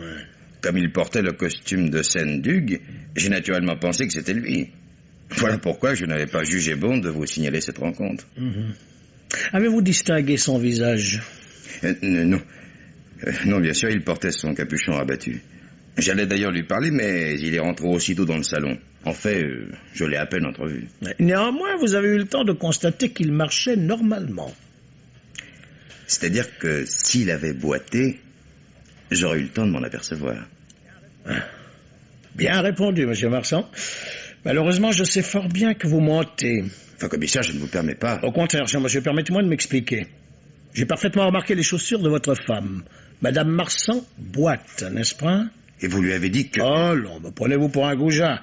Speaker 8: Comme il portait le costume de scène d'Hugues, j'ai naturellement pensé que c'était lui. Voilà pourquoi je n'avais pas jugé bon de vous signaler cette rencontre.
Speaker 9: Avez-vous distingué son visage?
Speaker 8: Non. Non, bien sûr, il portait son capuchon abattu. J'allais d'ailleurs lui parler, mais il est rentré aussitôt dans le salon. En fait, je l'ai à peine entrevu.
Speaker 9: Néanmoins, vous avez eu le temps de constater qu'il marchait normalement.
Speaker 8: C'est-à-dire que s'il avait boité, j'aurais eu le temps de m'en apercevoir.
Speaker 9: Bien répondu, monsieur Marsan. Malheureusement, je sais fort bien que vous mentez.
Speaker 8: Enfin, commissaire, je ne vous permets pas.
Speaker 9: Au contraire, cher monsieur, permettez-moi de m'expliquer. J'ai parfaitement remarqué les chaussures de votre femme. Madame Marsan boite, n'est-ce pas?
Speaker 8: Et vous lui avez dit que...
Speaker 9: Oh non, me prenez-vous pour un goujat.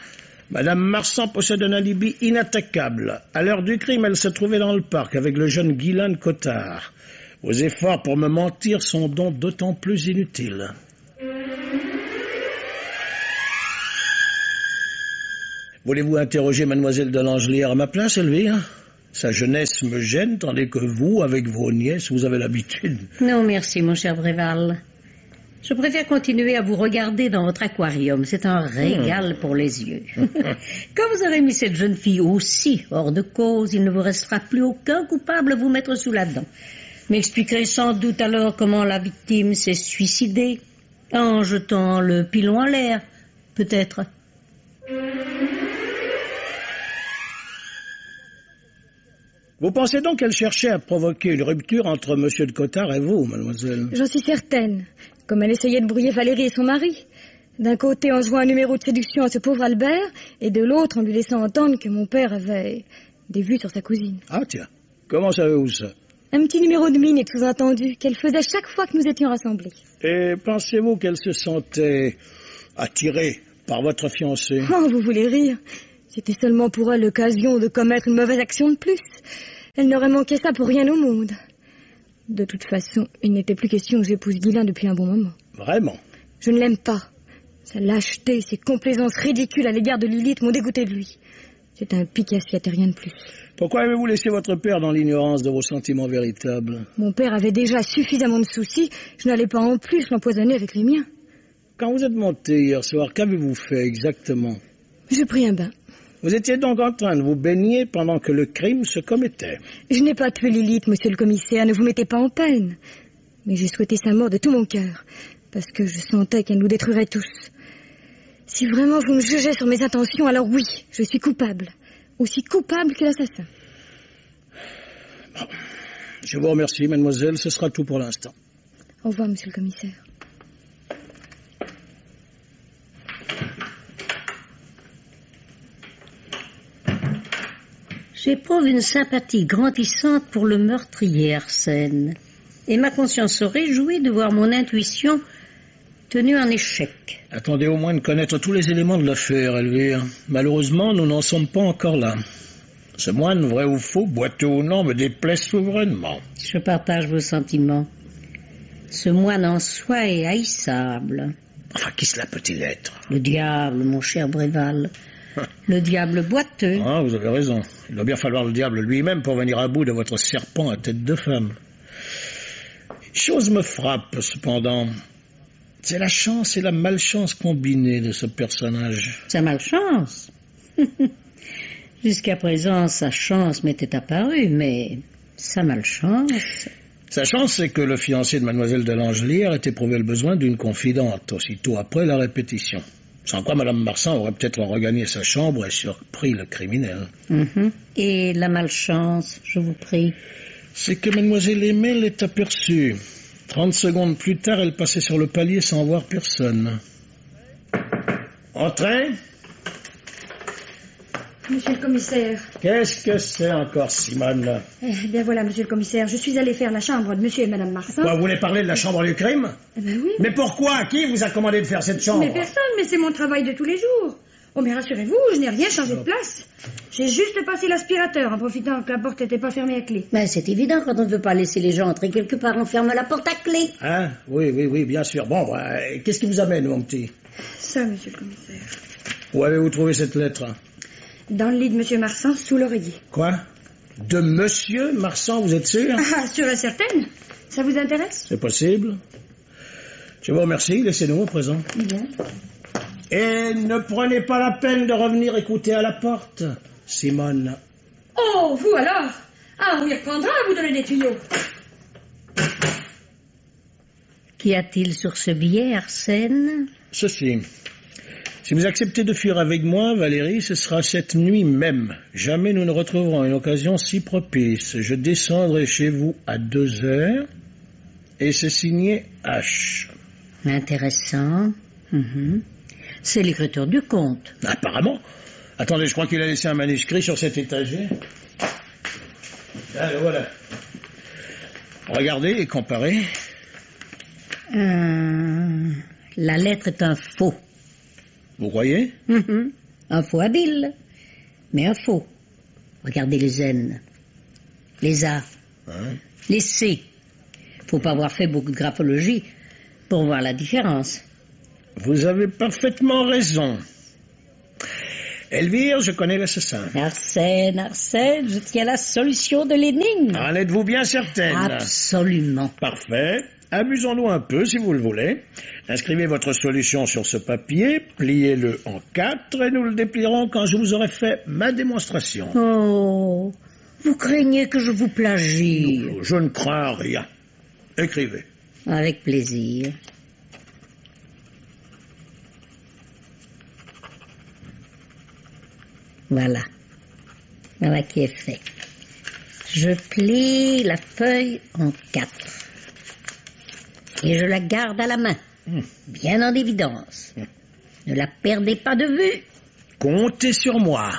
Speaker 9: Madame Marsan possède un alibi inattaquable. À l'heure du crime, elle se trouvait dans le parc avec le jeune Guylain Cottard. Vos efforts pour me mentir sont donc d'autant plus inutiles. Voulez-vous interroger mademoiselle de Langelière à ma place, Elvire? Sa jeunesse me gêne, tandis que vous, avec vos nièces, vous avez l'habitude.
Speaker 10: Non, merci, mon cher Bréval. Je préfère continuer à vous regarder dans votre aquarium. C'est un régal pour les yeux. Quand vous aurez mis cette jeune fille aussi hors de cause, il ne vous restera plus aucun coupable à vous mettre sous la dent. M'expliquerez sans doute alors comment la victime s'est suicidée, en jetant le pilon à l'air, peut-être.
Speaker 9: Vous pensez donc qu'elle cherchait à provoquer une rupture entre monsieur de Cottard et vous, mademoiselle?
Speaker 12: J'en suis certaine. Comme elle essayait de brouiller Valérie et son mari. D'un côté en jouant un numéro de séduction à ce pauvre Albert, et de l'autre en lui laissant entendre que mon père avait des vues sur sa cousine.
Speaker 9: Ah tiens, comment savez-vous ça?
Speaker 12: Un petit numéro de mine est sous-entendu, qu'elle faisait chaque fois que nous étions rassemblés.
Speaker 9: Et pensez-vous qu'elle se sentait attirée par votre fiancé?
Speaker 12: Oh, vous voulez rire? C'était seulement pour elle l'occasion de commettre une mauvaise action de plus. Elle n'aurait manqué ça pour rien au monde. De toute façon, il n'était plus question que j'épouse Guylain depuis un bon moment.
Speaker 9: Vraiment?
Speaker 12: Je ne l'aime pas. Sa lâcheté, ses complaisances ridicules à l'égard de Lilith m'ont dégoûté de lui. C'est un pique-assiette et rien de plus.
Speaker 9: Pourquoi avez-vous laissé votre père dans l'ignorance de vos sentiments véritables?
Speaker 12: Mon père avait déjà suffisamment de soucis. Je n'allais pas en plus l'empoisonner avec les miens.
Speaker 9: Quand vous êtes monté hier soir, qu'avez-vous fait exactement?
Speaker 12: J'ai pris un bain.
Speaker 9: Vous étiez donc en train de vous baigner pendant que le crime se commettait?
Speaker 12: Je n'ai pas tué Lilith, monsieur le commissaire, ne vous mettez pas en peine. Mais j'ai souhaité sa mort de tout mon cœur, parce que je sentais qu'elle nous détruirait tous. Si vraiment vous me jugez sur mes intentions, alors oui, je suis coupable. Aussi coupable que l'assassin.
Speaker 9: Je vous remercie, mademoiselle. Ce sera tout pour l'instant.
Speaker 12: Au revoir, monsieur le commissaire.
Speaker 10: J'éprouve une sympathie grandissante pour le meurtrier Arsène, et ma conscience se réjouit de voir mon intuition tenue en échec.
Speaker 9: Attendez au moins de connaître tous les éléments de l'affaire, Elvire. Malheureusement, nous n'en sommes pas encore là. Ce moine, vrai ou faux, boiteux ou non, me déplaît souverainement.
Speaker 10: Je partage vos sentiments. Ce moine en soi est haïssable.
Speaker 9: Enfin, qui cela peut-il être?
Speaker 10: Le diable, mon cher Bréval. Le diable boiteux.
Speaker 9: Ah, vous avez raison. Il doit bien falloir le diable lui-même pour venir à bout de votre serpent à tête de femme. Chose me frappe, cependant. C'est la chance et la malchance combinées de ce personnage.
Speaker 10: Sa malchance? Jusqu'à présent, sa chance m'était apparue, mais sa malchance...
Speaker 9: Sa chance, c'est que le fiancé de mademoiselle de Langelière ait éprouvé le besoin d'une confidente aussitôt après la répétition. Sans quoi madame Marsan aurait peut-être regagné sa chambre et surpris le criminel.
Speaker 10: Et la malchance, je vous prie?
Speaker 9: C'est que mademoiselle Aimée l'est aperçue. 30 secondes plus tard, elle passait sur le palier sans voir personne. Entrez.
Speaker 12: Monsieur le commissaire.
Speaker 9: Qu'est-ce que c'est encore, Simone?
Speaker 12: Eh bien voilà, monsieur le commissaire, je suis allée faire la chambre de monsieur et madame Marsan.
Speaker 9: Quoi, vous voulez parler de la chambre du crime?
Speaker 12: Eh ben oui.
Speaker 9: Mais pourquoi? Qui vous a commandé de faire cette chambre?
Speaker 12: Mais personne, mais c'est mon travail de tous les jours. Oh, mais rassurez-vous, je n'ai rien changé de place. J'ai juste passé l'aspirateur en profitant que la porte n'était pas fermée à clé.
Speaker 10: Ben, c'est évident, quand on ne veut pas laisser les gens entrer quelque part, on ferme la porte à clé.
Speaker 9: Hein? Oui, bien sûr. Bon, qu'est-ce qui vous amène, mon petit?
Speaker 12: Ça, monsieur le commissaire.
Speaker 9: Où avez-vous trouvé cette lettre?
Speaker 12: Dans le lit de monsieur Marsan, sous l'oreiller.
Speaker 9: Quoi? De monsieur Marsan, vous êtes sûr?
Speaker 12: Ah, sûre et certaine. Ça vous intéresse?
Speaker 9: C'est possible. Je vous remercie, laissez-nous au présent.
Speaker 12: Bien.
Speaker 9: Et ne prenez pas la peine de revenir écouter à la porte, Simone.
Speaker 12: Oh, vous alors? Ah, on y reprendra à vous donner des tuyaux.
Speaker 10: Qu'y a-t-il sur ce billet, Arsène?
Speaker 9: Ceci. Si vous acceptez de fuir avec moi, Valérie, ce sera cette nuit même. Jamais nous ne retrouverons une occasion si propice. Je descendrai chez vous à 2h et c'est signé H.
Speaker 10: Intéressant. C'est l'écriture du comte.
Speaker 9: Apparemment. Attendez, je crois qu'il a laissé un manuscrit sur cet étagère. Allez, voilà. Regardez et comparez.
Speaker 10: La lettre est un faux.
Speaker 9: Vous croyez?
Speaker 10: Un faux habile, mais un faux. Regardez les N, les A, les C. Faut pas avoir fait beaucoup de graphologie pour voir la différence.
Speaker 9: Vous avez parfaitement raison. Elvire, je connais l'assassin.
Speaker 10: Arsène, je tiens la solution de l'énigme.
Speaker 9: En êtes-vous bien certaine?
Speaker 10: Absolument.
Speaker 9: Parfait. Amusons-nous un peu, si vous le voulez. Inscrivez votre solution sur ce papier, pliez-le en 4 et nous le déplierons quand je vous aurai fait ma démonstration.
Speaker 10: Oh, vous craignez que je vous plagie?
Speaker 9: Non, je ne crains rien. Écrivez.
Speaker 10: Avec plaisir. Voilà. Voilà qui est fait. Je plie la feuille en 4. Et je la garde à la main, bien en évidence. Ne la perdez pas de vue.
Speaker 9: Comptez sur moi.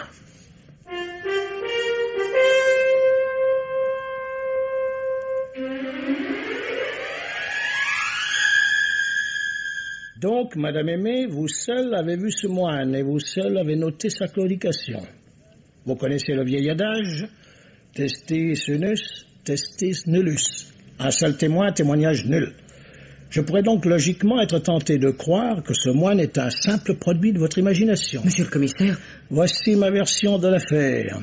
Speaker 9: Donc, Madame Aimée, vous seule avez vu ce moine et vous seule avez noté sa claudication. Vous connaissez le vieil adage? Testis unus, testis nullus. Un seul témoin, témoignage nul. Je pourrais donc logiquement être tenté de croire que ce moine est un simple produit de votre imagination.
Speaker 5: Monsieur le commissaire?
Speaker 9: Voici ma version de l'affaire.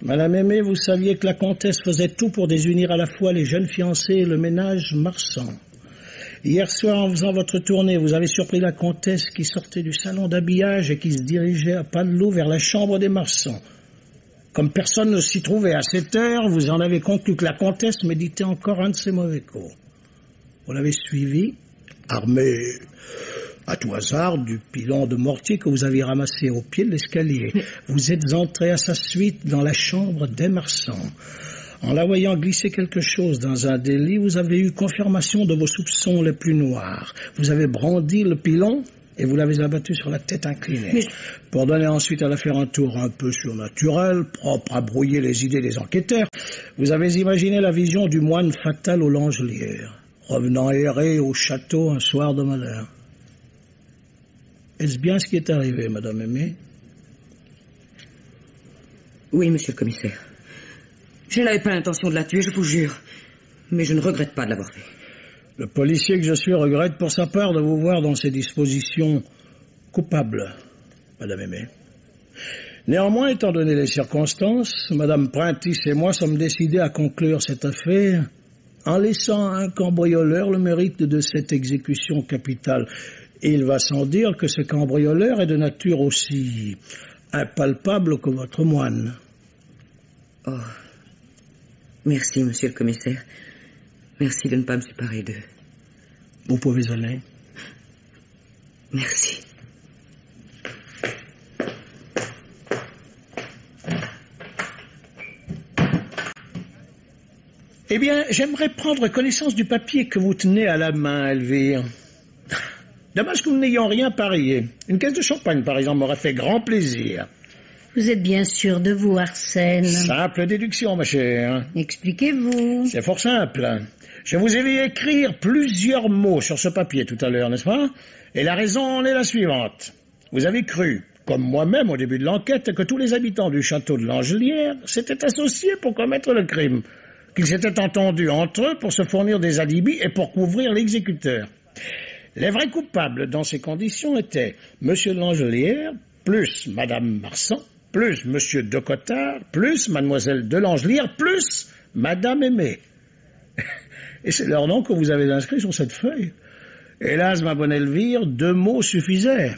Speaker 9: Madame Aimée, vous saviez que la comtesse faisait tout pour désunir à la fois les jeunes fiancés et le ménage Marsan. Hier soir, en faisant votre tournée, vous avez surpris la comtesse qui sortait du salon d'habillage et qui se dirigeait à pas de loup vers la chambre des Marsan. Comme personne ne s'y trouvait à cette heure, vous en avez conclu que la comtesse méditait encore un de ses mauvais coups. Vous l'avez suivi, armé à tout hasard du pilon de mortier que vous aviez ramassé au pied de l'escalier. Vous êtes entré à sa suite dans la chambre des Marsan. En la voyant glisser quelque chose dans un délit, vous avez eu confirmation de vos soupçons les plus noirs. Vous avez brandi le pilon et vous l'avez abattu sur la tête inclinée. Pour donner ensuite à l'affaire un tour un peu surnaturel, propre à brouiller les idées des enquêteurs, vous avez imaginé la vision du moine fatal aux Langelières, revenant errer au château un soir de malheur. Est-ce bien ce qui est arrivé, Madame Aimée?
Speaker 5: Oui, monsieur le commissaire. Je n'avais pas l'intention de la tuer, je vous jure. Mais je ne regrette pas de l'avoir fait.
Speaker 9: Le policier que je suis regrette pour sa part de vous voir dans ces dispositions coupables, Madame Aimée. Néanmoins, étant donné les circonstances, Madame Prentice et moi sommes décidés à conclure cette affaire en laissant à un cambrioleur le mérite de cette exécution capitale. Et il va sans dire que ce cambrioleur est de nature aussi impalpable que votre moine.
Speaker 5: Oh, merci, monsieur le commissaire. Merci de ne pas me séparer d'eux.
Speaker 9: Vous pouvez aller.
Speaker 5: Merci.
Speaker 9: Eh bien, j'aimerais prendre connaissance du papier que vous tenez à la main, Elvire. Dommage que nous n'ayons rien parié. Une caisse de champagne, par exemple, m'aurait fait grand plaisir.
Speaker 10: Vous êtes bien sûr de vous, Arsène.
Speaker 9: Simple déduction, ma chère.
Speaker 10: Expliquez-vous.
Speaker 9: C'est fort simple. Je vous ai vu écrire plusieurs mots sur ce papier tout à l'heure, n'est-ce pas? Et la raison en est la suivante. Vous avez cru, comme moi-même au début de l'enquête, que tous les habitants du château de Langelière s'étaient associés pour commettre le crime, qu'ils s'étaient entendus entre eux pour se fournir des alibis et pour couvrir l'exécuteur. Les vrais coupables dans ces conditions étaient M. Langelière, plus Mme Marsan, plus M. Decotard, plus Mlle de Langelière, plus Mme Aimée. Et c'est leur nom que vous avez inscrit sur cette feuille. Hélas, ma bonne Elvire, 2 mots suffisaient.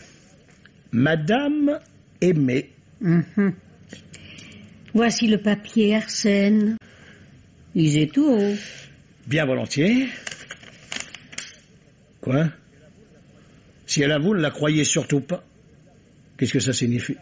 Speaker 9: Madame Aimée.
Speaker 10: Voici le papier, Arsène. Lisez tout haut.
Speaker 9: Bien volontiers. Quoi? Si elle avoue, ne la croyez surtout pas. Qu'est-ce que ça signifie?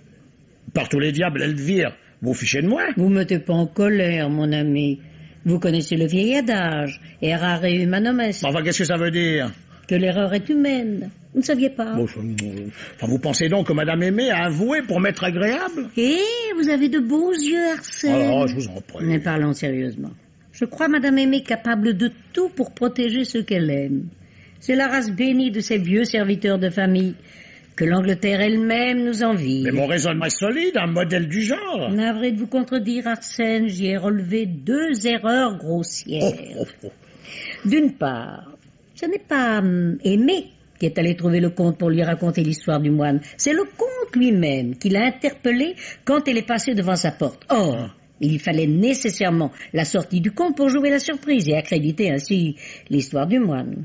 Speaker 9: Par tous les diables, Elvire, vous fichez de moi?
Speaker 10: Vous me mettez pas en colère, mon ami. Vous connaissez le vieil adage, errare humanum est.
Speaker 9: Enfin, qu'est-ce que ça veut dire?
Speaker 10: Que l'erreur est humaine. Vous ne saviez pas?
Speaker 9: Enfin, vous pensez donc que Madame Aimée a avoué pour m'être agréable?
Speaker 10: Vous avez de beaux yeux, Arsène.
Speaker 9: Oh, je vous en prie.
Speaker 10: Mais parlons sérieusement. Je crois Madame Aimée capable de tout pour protéger ceux qu'elle aime. C'est la race bénie de ces vieux serviteurs de famille que l'Angleterre elle-même nous envie.
Speaker 9: Mais mon raisonnement est solide, un modèle du genre.
Speaker 10: Navré de vous contredire, Arsène, j'y ai relevé 2 erreurs grossières. D'une part, ce n'est pas Aimée qui est allé trouver le comte pour lui raconter l'histoire du moine. C'est le comte lui-même qui l'a interpellé quand elle est passée devant sa porte. Or, il fallait nécessairement la sortie du comte pour jouer la surprise et accréditer ainsi l'histoire du moine.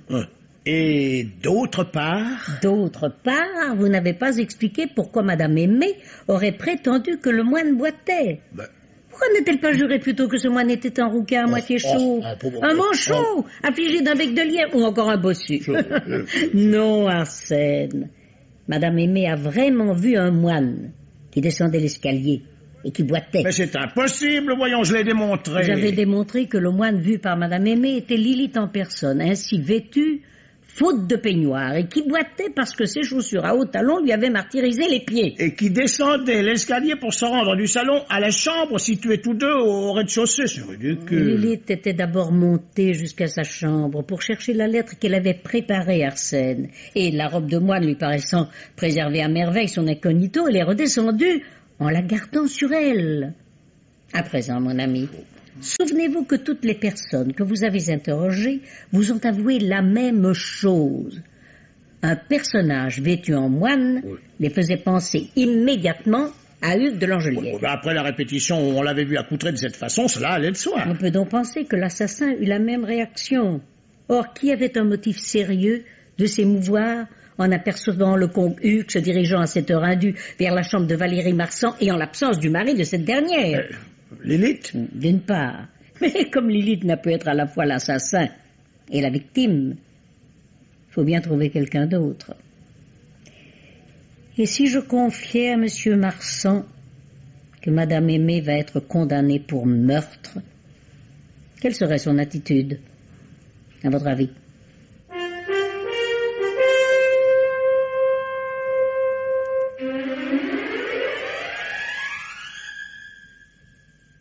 Speaker 9: Et d'autre part?
Speaker 10: D'autre part, vous n'avez pas expliqué pourquoi Madame Aimée aurait prétendu que le moine boitait. Pourquoi n'a-t-elle pas juré plutôt que ce moine était un rouquin à moitié chaud, un manchot, affligé d'un bec de lièvre ou encore un bossu? Non, Arsène. Madame Aimée a vraiment vu un moine qui descendait l'escalier et qui boitait.
Speaker 9: Mais c'est impossible, voyons, je l'ai démontré.
Speaker 10: J'avais démontré que le moine vu par Madame Aimée était Lilith en personne, ainsi vêtue, faute de peignoir, et qui boitait parce que ses chaussures à hauts talons lui avaient martyrisé les pieds.
Speaker 9: Et qui descendait l'escalier pour se rendre du salon à la chambre située tous deux au rez-de-chaussée. C'est ridicule.
Speaker 10: Lilith était d'abord montée jusqu'à sa chambre pour chercher la lettre qu'elle avait préparée, Arsène. Et la robe de moine lui paraissant préserver à merveille son incognito, elle est redescendue en la gardant sur elle. À présent, mon ami, souvenez-vous que toutes les personnes que vous avez interrogées vous ont avoué la même chose. Un personnage vêtu en moine les faisait penser immédiatement à Hugues de Langelière.
Speaker 9: Après la répétition, on l'avait vu accoutré de cette façon, cela allait de soi.
Speaker 10: On peut donc penser que l'assassin eut la même réaction. Or, qui avait un motif sérieux de s'émouvoir en apercevant le comte Hugues se dirigeant à cette heure indue vers la chambre de Valérie Marsan et en l'absence du mari de cette dernière?
Speaker 9: Lilith?
Speaker 10: D'une part. Mais comme Lilith n'a pu être à la fois l'assassin et la victime, il faut bien trouver quelqu'un d'autre. Et si je confiais à M. Marsan que Madame Aimée va être condamnée pour meurtre, Quelle serait son attitude, à votre avis?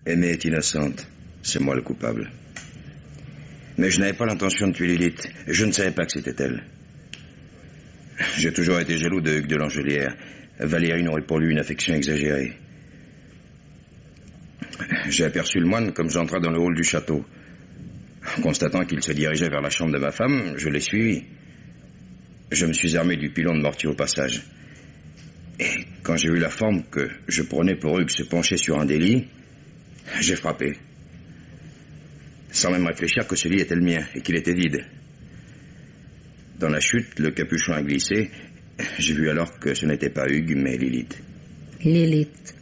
Speaker 8: Aimée est innocente. C'est moi le coupable. Mais je n'avais pas l'intention de tuer Lilith. Je ne savais pas que c'était elle. J'ai toujours été jaloux de Hugues de Langelière. Valérie n'aurait pour lui une affection exagérée. J'ai aperçu le moine comme j'entrais dans le hall du château. Constatant qu'il se dirigeait vers la chambre de ma femme, je l'ai suivi. Je me suis armé du pilon de mortier au passage. Et quand j'ai vu la forme que je prenais pour Hugues se pencher sur un des lits, j'ai frappé. Sans même réfléchir que ce lit était le mien et qu'il était vide. Dans la chute, le capuchon a glissé. J'ai vu alors que ce n'était pas Hugues, mais Lilith.
Speaker 10: Lilith.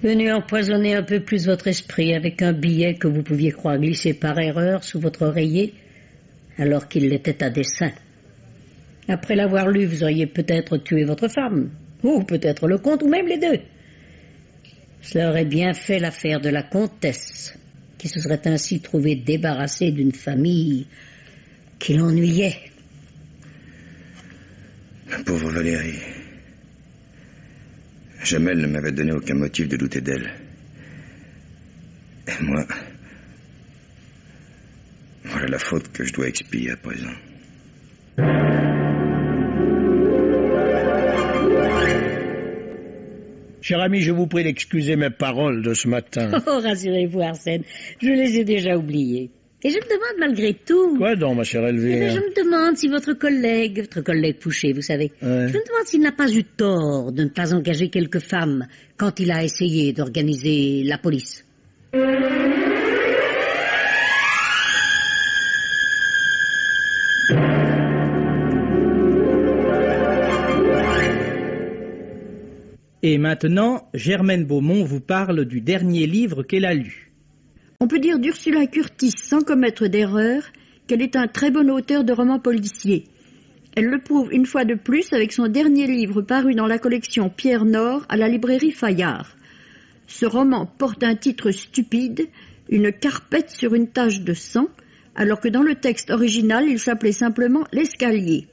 Speaker 10: Venue empoisonner un peu plus votre esprit avec un billet que vous pouviez croire glisser par erreur sous votre oreiller, alors qu'il l'était à dessein. Après l'avoir lu, vous auriez peut-être tué votre femme, ou peut-être le comte, ou même les deux. Cela aurait bien fait l'affaire de la comtesse, qui se serait ainsi trouvée débarrassée d'une famille qui l'ennuyait.
Speaker 8: Pauvre Valérie. Jamais elle ne m'avait donné aucun motif de douter d'elle. Et moi... Voilà la faute que je dois expier à présent.
Speaker 9: Cher ami, je vous prie d'excuser mes paroles de ce matin.
Speaker 10: Oh, rassurez-vous, Arsène, je les ai déjà oubliées. Et je me demande malgré tout...
Speaker 9: Quoi donc, ma chère Elvire?
Speaker 10: Je me demande si votre collègue Fouché, vous savez,
Speaker 9: ouais.
Speaker 10: Je me demande s'il n'a pas eu tort de ne pas engager quelques femmes quand il a essayé d'organiser la police.
Speaker 1: Et maintenant, Germaine Beaumont vous parle du dernier livre qu'elle a lu.
Speaker 13: On peut dire d'Ursula Curtis, sans commettre d'erreur, qu'elle est un très bon auteur de romans policiers. Elle le prouve une fois de plus avec son dernier livre paru dans la collection Pierre Nord à la librairie Fayard. Ce roman porte un titre stupide, Une carpette sur une tache de sang, alors que dans le texte original, il s'appelait simplement L'escalier.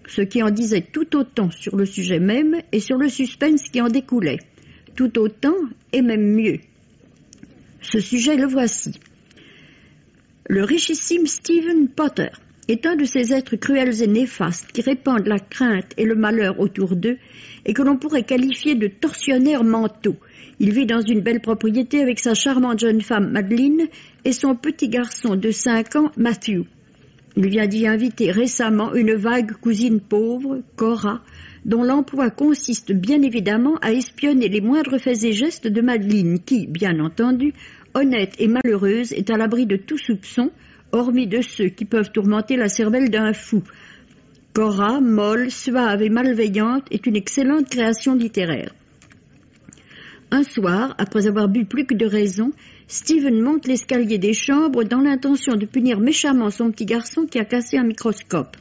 Speaker 13: Ce qui en disait tout autant sur le sujet même et sur le suspense qui en découlait. Tout autant et même mieux. Ce sujet, le voici. Le richissime Stephen Potter est un de ces êtres cruels et néfastes qui répandent la crainte et le malheur autour d'eux et que l'on pourrait qualifier de tortionnaires mentaux. Il vit dans une belle propriété avec sa charmante jeune femme Madeleine et son petit garçon de 5 ans, Matthew. Il vient d'y inviter récemment une vague cousine pauvre, Cora, dont l'emploi consiste bien évidemment à espionner les moindres faits et gestes de Madeleine qui, bien entendu, honnête et malheureuse, est à l'abri de tout soupçon, hormis de ceux qui peuvent tourmenter la cervelle d'un fou. Cora, molle, suave et malveillante, est une excellente création littéraire. Un soir, après avoir bu plus que de raison, Stephen monte l'escalier des chambres dans l'intention de punir méchamment son petit garçon qui a cassé un microscope.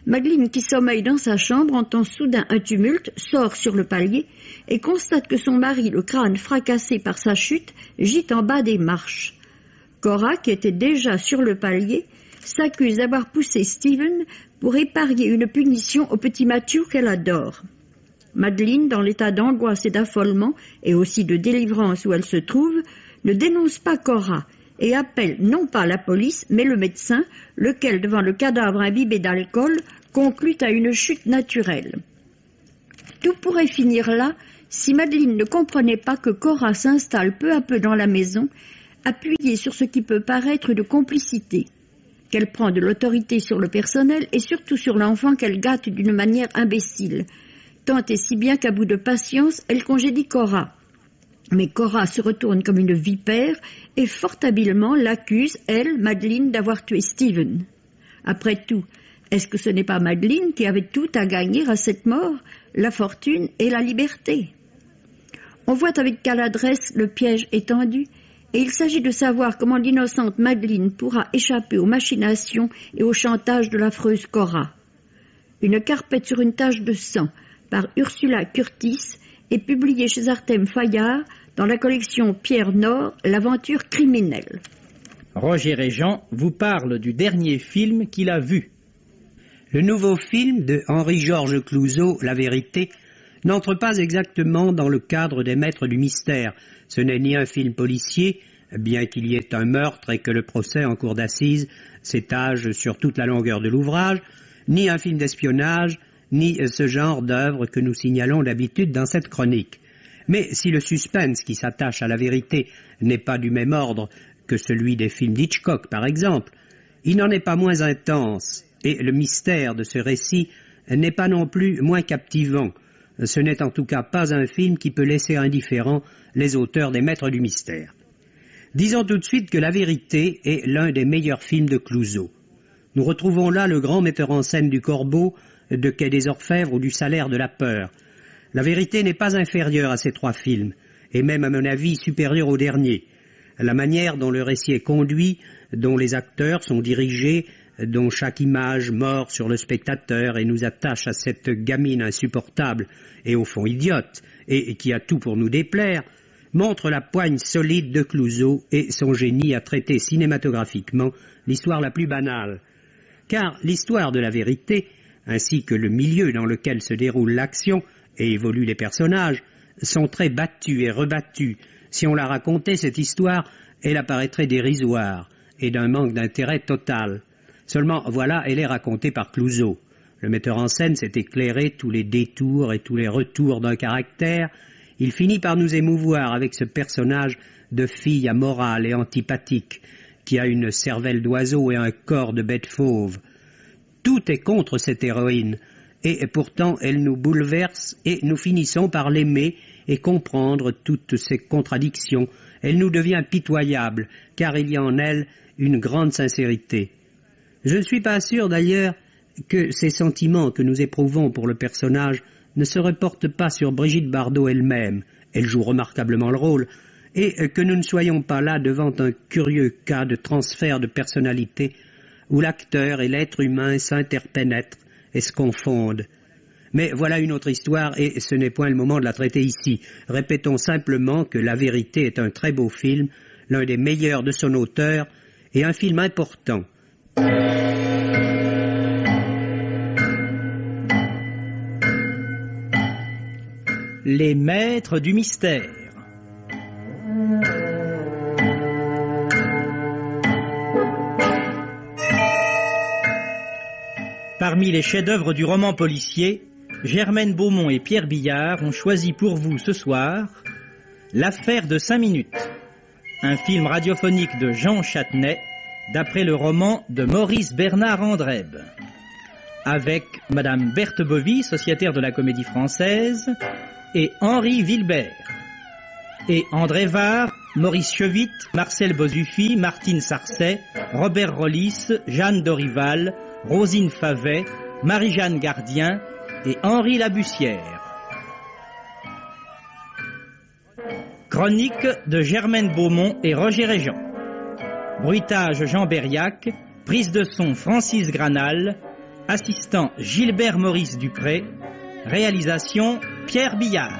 Speaker 13: Madeleine, qui sommeille dans sa chambre, entend soudain un tumulte, sort sur le palier et constate que son mari, le crâne fracassé par sa chute, gît en bas des marches. Cora, qui était déjà sur le palier, s'accuse d'avoir poussé Stephen pour épargner une punition au petit Matthew qu'elle adore. Madeleine, dans l'état d'angoisse et d'affolement, et aussi de délivrance où elle se trouve, ne dénonce pas Cora et appelle non pas la police, mais le médecin, lequel, devant le cadavre imbibé d'alcool, conclut à une chute naturelle. Tout pourrait finir là si Madeleine ne comprenait pas que Cora s'installe peu à peu dans la maison, appuyée sur ce qui peut paraître de complicité, qu'elle prend de l'autorité sur le personnel et surtout sur l'enfant qu'elle gâte d'une manière imbécile, tant et si bien qu'à bout de patience, elle congédie Cora. Mais Cora se retourne comme une vipère et fort habilement l'accuse, elle, Madeleine, d'avoir tué Stephen. Après tout, est-ce que ce n'est pas Madeleine qui avait tout à gagner à cette mort, la fortune et la liberté? On voit avec quelle adresse le piège est tendu, et il s'agit de savoir comment l'innocente Madeleine pourra échapper aux machinations et au chantage de l'affreuse Cora. Une carpette sur une tache de sang, par Ursula Curtis, est publiée chez Artem Fayard dans la collection Pierre Nord, l'aventure criminelle.
Speaker 1: Roger Régent vous parle du dernier film qu'il a vu.
Speaker 14: Le nouveau film de Henri-Georges Clouzot, La Vérité, n'entre pas exactement dans le cadre des Maîtres du Mystère. Ce n'est ni un film policier, bien qu'il y ait un meurtre et que le procès en cour d'assises s'étage sur toute la longueur de l'ouvrage, ni un film d'espionnage, ni ce genre d'œuvre que nous signalons d'habitude dans cette chronique. Mais si le suspense qui s'attache à La Vérité n'est pas du même ordre que celui des films d'Hitchcock, par exemple, il n'en est pas moins intense, et le mystère de ce récit n'est pas non plus moins captivant. Ce n'est en tout cas pas un film qui peut laisser indifférents les auteurs des Maîtres du Mystère. Disons tout de suite que La Vérité est l'un des meilleurs films de Clouzot. Nous retrouvons là le grand metteur en scène du Corbeau, de Quai des Orfèvres ou du Salaire de la Peur. La Vérité n'est pas inférieure à ces trois films, et même à mon avis supérieure au dernier. La manière dont le récit est conduit, dont les acteurs sont dirigés, dont chaque image mord sur le spectateur et nous attache à cette gamine insupportable et au fond idiote, et qui a tout pour nous déplaire, montre la poigne solide de Clouzot et son génie à traiter cinématographiquement l'histoire la plus banale. Car l'histoire de La Vérité, ainsi que le milieu dans lequel se déroule l'action et évoluent les personnages, sont très battus et rebattus. Si on la racontait, cette histoire, elle apparaîtrait dérisoire et d'un manque d'intérêt total. Seulement, voilà, elle est racontée par Clouzot. Le metteur en scène s'est éclairé tous les détours et tous les retours d'un caractère. Il finit par nous émouvoir avec ce personnage de fille amorale et antipathique, qui a une cervelle d'oiseau et un corps de bête fauve. Tout est contre cette héroïne, et pourtant elle nous bouleverse et nous finissons par l'aimer et comprendre toutes ses contradictions. Elle nous devient pitoyable, car il y a en elle une grande sincérité. Je ne suis pas sûr d'ailleurs que ces sentiments que nous éprouvons pour le personnage ne se reportent pas sur Brigitte Bardot elle-même, elle joue remarquablement le rôle, et que nous ne soyons pas là devant un curieux cas de transfert de personnalité où l'acteur et l'être humain s'interpénètrent et se confondent. Mais voilà une autre histoire et ce n'est point le moment de la traiter ici. Répétons simplement que La Vérité est un très beau film, l'un des meilleurs de son auteur et un film important.
Speaker 1: Les Maîtres du Mystère. Parmi les chefs-d'œuvre du roman policier, Germaine Beaumont et Pierre Billard ont choisi pour vous ce soir L'affaire de 5 minutes, un film radiophonique de Jean Châtenay d'après le roman de Maurice Bernard Andrèbe, avec Madame Berthe Bovy, sociétaire de la Comédie Française, et Henri Wilbert, et André Var, Maurice Chevit, Marcel Bozuffi, Martine Sarcey, Robert Rollis, Jeanne Dorival, Rosine Favet, Marie-Jeanne Gardien et Henri Labussière. Chronique de Germaine Beaumont et Roger Régent. Bruitage Jean Berriac, prise de son Francis Granal, assistant Gilbert Maurice Dupré, réalisation Pierre Billard.